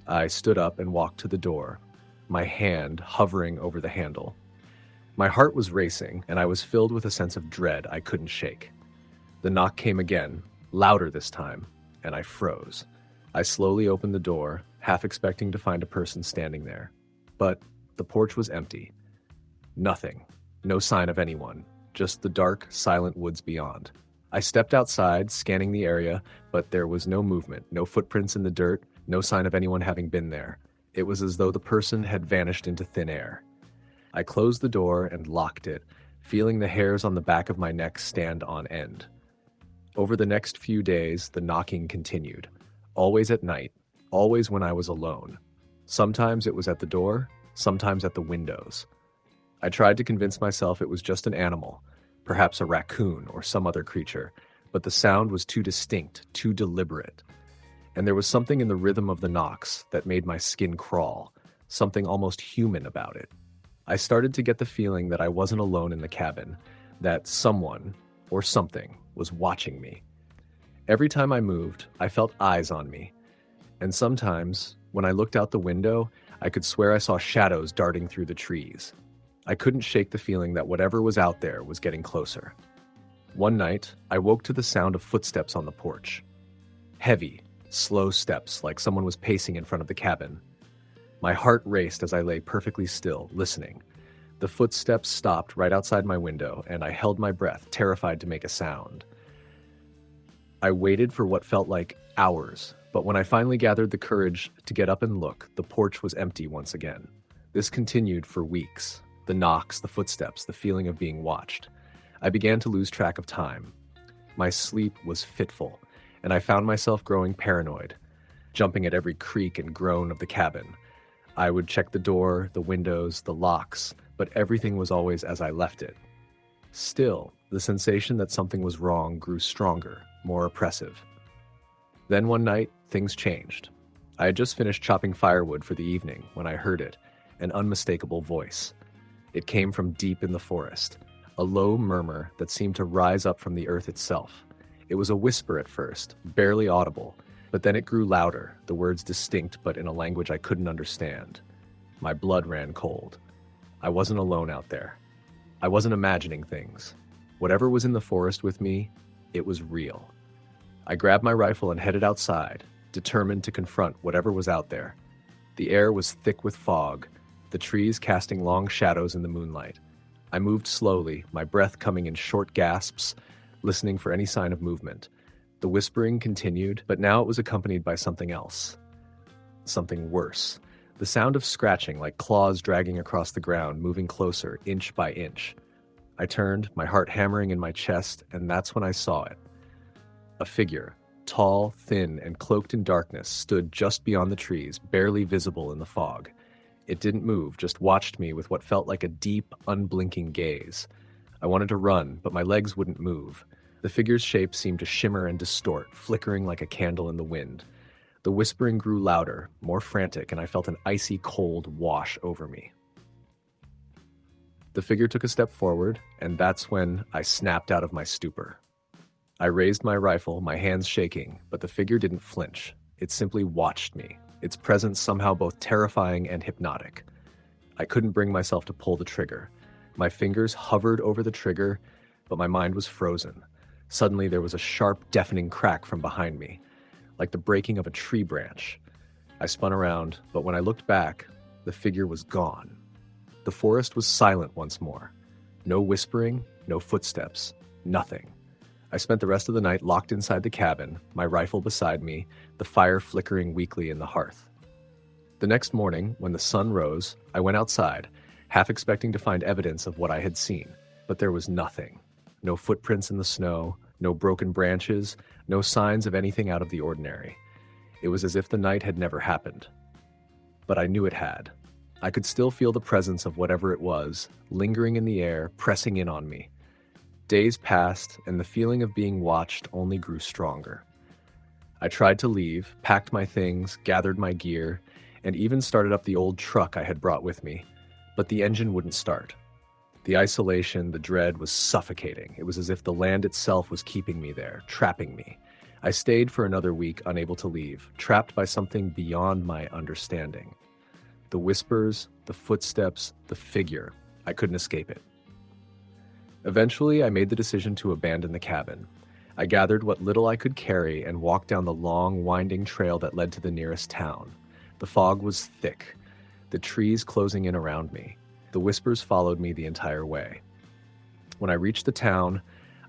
I stood up and walked to the door, my hand hovering over the handle. My heart was racing, and I was filled with a sense of dread I couldn't shake. The knock came again, louder this time, and I froze. I slowly opened the door, half expecting to find a person standing there. But the porch was empty. Nothing. No sign of anyone. Just the dark, silent woods beyond. I stepped outside, scanning the area, but there was no movement, no footprints in the dirt, no sign of anyone having been there. It was as though the person had vanished into thin air. I closed the door and locked it, feeling the hairs on the back of my neck stand on end. Over the next few days, the knocking continued. Always at night, always when I was alone. Sometimes it was at the door, sometimes at the windows. I tried to convince myself it was just an animal, perhaps a raccoon or some other creature, but the sound was too distinct, too deliberate. And there was something in the rhythm of the knocks that made my skin crawl, something almost human about it. I started to get the feeling that I wasn't alone in the cabin, that someone or something was watching me. Every time I moved, I felt eyes on me. And sometimes, when I looked out the window, I could swear I saw shadows darting through the trees. I couldn't shake the feeling that whatever was out there was getting closer. One night, I woke to the sound of footsteps on the porch. Heavy, slow steps like someone was pacing in front of the cabin. My heart raced as I lay perfectly still, listening. The footsteps stopped right outside my window, and I held my breath, terrified to make a sound. I waited for what felt like hours, but when I finally gathered the courage to get up and look, the porch was empty once again. This continued for weeks. The knocks, the footsteps, the feeling of being watched. I began to lose track of time. My sleep was fitful, and I found myself growing paranoid, jumping at every creak and groan of the cabin. I would check the door, the windows, the locks, but everything was always as I left it. Still, the sensation that something was wrong grew stronger, more oppressive. Then one night, things changed. I had just finished chopping firewood for the evening when I heard it, an unmistakable voice. It came from deep in the forest, a low murmur that seemed to rise up from the earth itself. It was a whisper at first, barely audible, but then it grew louder, the words distinct but in a language I couldn't understand. My blood ran cold. I wasn't alone out there. I wasn't imagining things. Whatever was in the forest with me, it was real. I grabbed my rifle and headed outside, determined to confront whatever was out there. The air was thick with fog, the trees casting long shadows in the moonlight. I moved slowly, my breath coming in short gasps, listening for any sign of movement. The whispering continued, but now it was accompanied by something else. Something worse. The sound of scratching, like claws dragging across the ground, moving closer, inch by inch. I turned, my heart hammering in my chest, and that's when I saw it. A figure, tall, thin, and cloaked in darkness, stood just beyond the trees, barely visible in the fog. It didn't move, just watched me with what felt like a deep, unblinking gaze. I wanted to run, but my legs wouldn't move. The figure's shape seemed to shimmer and distort, flickering like a candle in the wind. The whispering grew louder, more frantic, and I felt an icy cold wash over me. The figure took a step forward, and that's when I snapped out of my stupor. I raised my rifle, my hands shaking, but the figure didn't flinch. It simply watched me, its presence somehow both terrifying and hypnotic. I couldn't bring myself to pull the trigger. My fingers hovered over the trigger, but my mind was frozen. Suddenly there was a sharp, deafening crack from behind me, like the breaking of a tree branch. I spun around, but when I looked back, the figure was gone. The forest was silent once more. No whispering, no footsteps, nothing. I spent the rest of the night locked inside the cabin, my rifle beside me, the fire flickering weakly in the hearth. The next morning, when the sun rose, I went outside, half expecting to find evidence of what I had seen, but there was nothing. No footprints in the snow, no broken branches, no signs of anything out of the ordinary. It was as if the night had never happened. But I knew it had. I could still feel the presence of whatever it was, lingering in the air, pressing in on me. Days passed, and the feeling of being watched only grew stronger. I tried to leave, packed my things, gathered my gear, and even started up the old truck I had brought with me, but the engine wouldn't start. The isolation, the dread was suffocating. It was as if the land itself was keeping me there, trapping me. I stayed for another week, unable to leave, trapped by something beyond my understanding. The whispers, the footsteps, the figure. I couldn't escape it. Eventually, I made the decision to abandon the cabin. I gathered what little I could carry and walked down the long, winding trail that led to the nearest town. The fog was thick, the trees closing in around me. The whispers followed me the entire way. When I reached the town,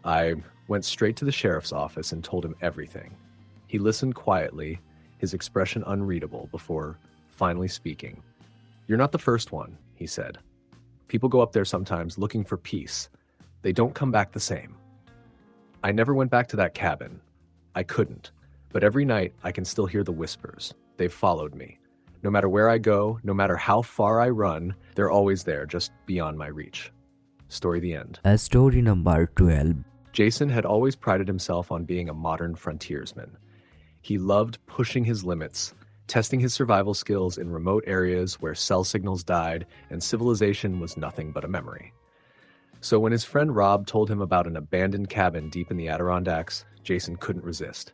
I went straight to the sheriff's office and told him everything. He listened quietly, his expression unreadable, before finally speaking. "You're not the first one," he said. "People go up there sometimes looking for peace. They don't come back the same." I never went back to that cabin. I couldn't. But every night I can still hear the whispers. They've followed me. No matter where I go, no matter how far I run, they're always there, just beyond my reach. Story the end. Story number 12. Jason had always prided himself on being a modern frontiersman. He loved pushing his limits, testing his survival skills in remote areas where cell signals died and civilization was nothing but a memory. So when his friend Rob told him about an abandoned cabin deep in the Adirondacks, Jason couldn't resist.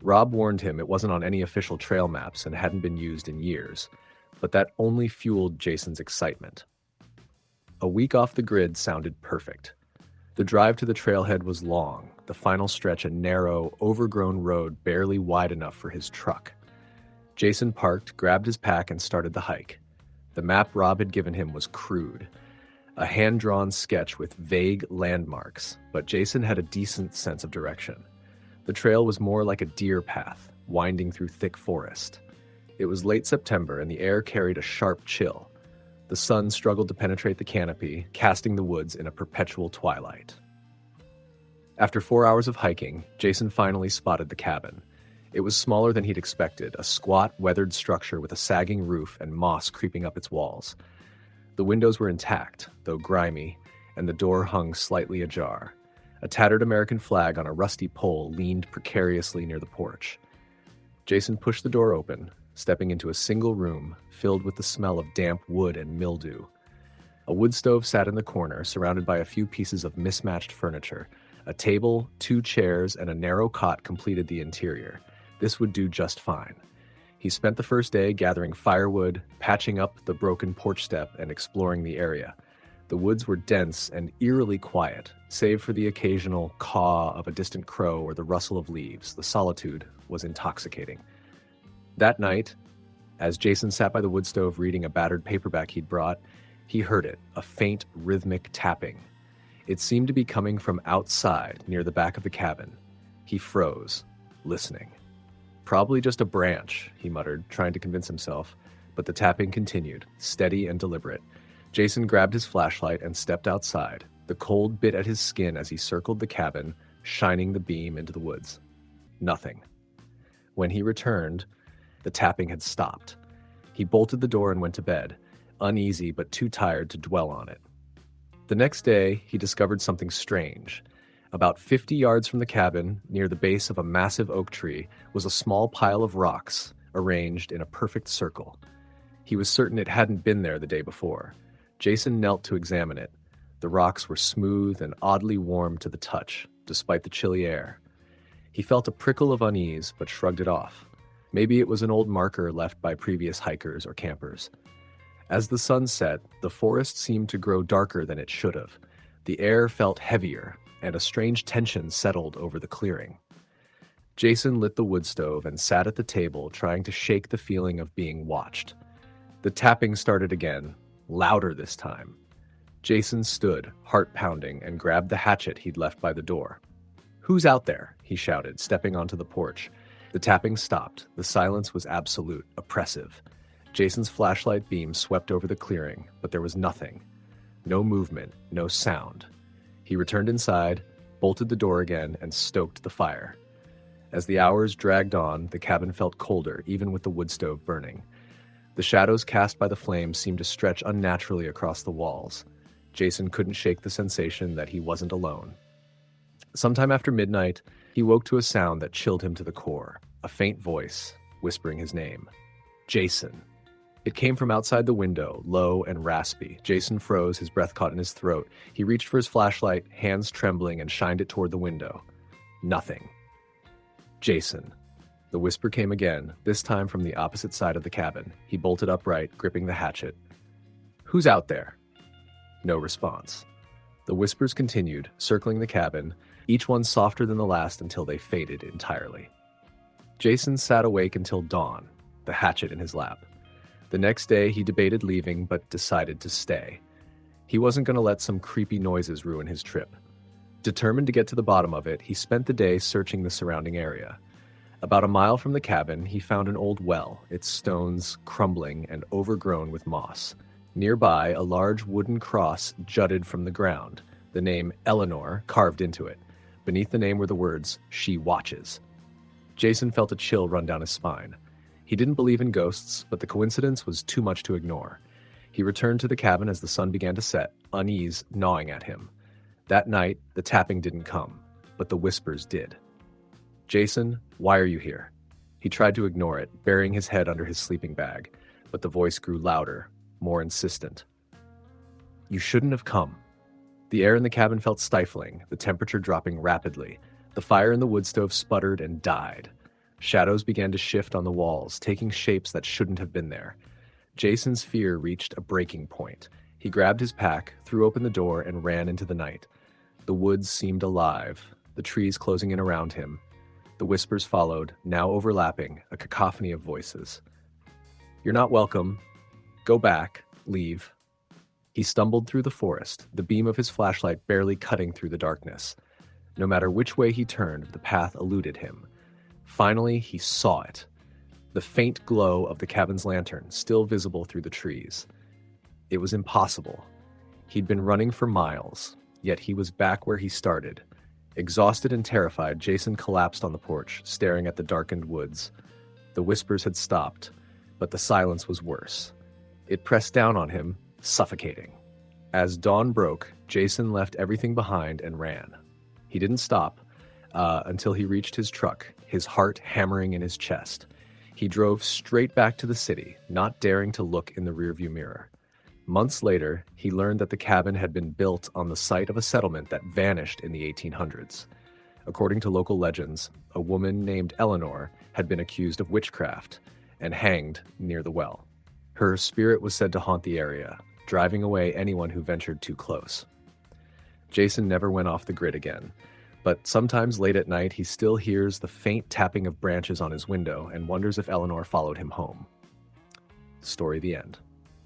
Rob warned him it wasn't on any official trail maps and hadn't been used in years, but that only fueled Jason's excitement. A week off the grid sounded perfect. The drive to the trailhead was long, the final stretch a narrow, overgrown road barely wide enough for his truck. Jason parked, grabbed his pack, and started the hike. The map Rob had given him was crude, a hand-drawn sketch with vague landmarks, but Jason had a decent sense of direction. The trail was more like a deer path, winding through thick forest. It was late September, and the air carried a sharp chill. The sun struggled to penetrate the canopy, casting the woods in a perpetual twilight. After 4 hours of hiking, Jason finally spotted the cabin. It was smaller than he'd expected, a squat, weathered structure with a sagging roof and moss creeping up its walls. The windows were intact, though grimy, and the door hung slightly ajar. A tattered American flag on a rusty pole leaned precariously near the porch. Jason pushed the door open, stepping into a single room filled with the smell of damp wood and mildew. A wood stove sat in the corner, surrounded by a few pieces of mismatched furniture. A table, 2 chairs, and a narrow cot completed the interior. This would do just fine. He spent the first day gathering firewood, patching up the broken porch step, and exploring the area. The woods were dense and eerily quiet, save for the occasional caw of a distant crow or the rustle of leaves. The solitude was intoxicating. That night, as Jason sat by the wood stove reading a battered paperback he'd brought, he heard it, a faint, rhythmic tapping. It seemed to be coming from outside, near the back of the cabin. He froze, listening. Probably just a branch, he muttered, trying to convince himself, but the tapping continued, steady and deliberate. Jason grabbed his flashlight and stepped outside. The cold bit at his skin as he circled the cabin, shining the beam into the woods. Nothing. When he returned, the tapping had stopped. He bolted the door and went to bed, uneasy but too tired to dwell on it. The next day, he discovered something strange. About 50 yards from the cabin, near the base of a massive oak tree, was a small pile of rocks, arranged in a perfect circle. He was certain it hadn't been there the day before. Jason knelt to examine it. The rocks were smooth and oddly warm to the touch, despite the chilly air. He felt a prickle of unease, but shrugged it off. Maybe it was an old marker left by previous hikers or campers. As the sun set, the forest seemed to grow darker than it should have. The air felt heavier, and a strange tension settled over the clearing. Jason lit the wood stove and sat at the table, trying to shake the feeling of being watched. The tapping started again, louder this time. Jason stood, heart pounding, and grabbed the hatchet he'd left by the door. "Who's out there?" he shouted, stepping onto the porch. The tapping stopped. The silence was absolute, oppressive. Jason's flashlight beam swept over the clearing, but there was nothing. No movement, no sound. He returned inside, bolted the door again, and stoked the fire. As the hours dragged on, the cabin felt colder, even with the wood stove burning. The shadows cast by the flames seemed to stretch unnaturally across the walls. Jason couldn't shake the sensation that he wasn't alone. Sometime after midnight, he woke to a sound that chilled him to the core, a faint voice whispering his name. Jason. It came from outside the window, low and raspy. Jason froze, his breath caught in his throat. He reached for his flashlight, hands trembling, and shined it toward the window. Nothing. Jason. The whisper came again, this time from the opposite side of the cabin. He bolted upright, gripping the hatchet. "Who's out there?" No response. The whispers continued, circling the cabin, each one softer than the last until they faded entirely. Jason sat awake until dawn, the hatchet in his lap. The next day, he debated leaving, but decided to stay. He wasn't going to let some creepy noises ruin his trip. Determined to get to the bottom of it, he spent the day searching the surrounding area. About a mile from the cabin, he found an old well, its stones crumbling and overgrown with moss. Nearby, a large wooden cross jutted from the ground, the name Eleanor carved into it. Beneath the name were the words, "She watches." Jason felt a chill run down his spine. He didn't believe in ghosts, but the coincidence was too much to ignore. He returned to the cabin as the sun began to set, unease gnawing at him. That night, the tapping didn't come, but the whispers did. "Jason, why are you here?" He tried to ignore it, burying his head under his sleeping bag, but the voice grew louder, more insistent. "You shouldn't have come." The air in the cabin felt stifling, the temperature dropping rapidly. The fire in the wood stove sputtered and died. Shadows began to shift on the walls, taking shapes that shouldn't have been there. Jason's fear reached a breaking point. He grabbed his pack, threw open the door, and ran into the night. The woods seemed alive, the trees closing in around him. The whispers followed, now overlapping, a cacophony of voices. "You're not welcome. Go back. Leave." He stumbled through the forest, the beam of his flashlight barely cutting through the darkness. No matter which way he turned, the path eluded him. Finally, he saw it. The faint glow of the cabin's lantern, still visible through the trees. It was impossible. He'd been running for miles, yet he was back where he started. Exhausted and terrified, Jason collapsed on the porch, staring at the darkened woods. The whispers had stopped, but the silence was worse. It pressed down on him, suffocating. As dawn broke, Jason left everything behind and ran. He didn't stop until he reached his truck, his heart hammering in his chest. He drove straight back to the city, not daring to look in the rearview mirror. Months later, he learned that the cabin had been built on the site of a settlement that vanished in the 1800s. According to local legends, a woman named Eleanor had been accused of witchcraft and hanged near the well. Her spirit was said to haunt the area, driving away anyone who ventured too close. Jason never went off the grid again, but sometimes late at night he still hears the faint tapping of branches on his window and wonders if Eleanor followed him home. Story the end.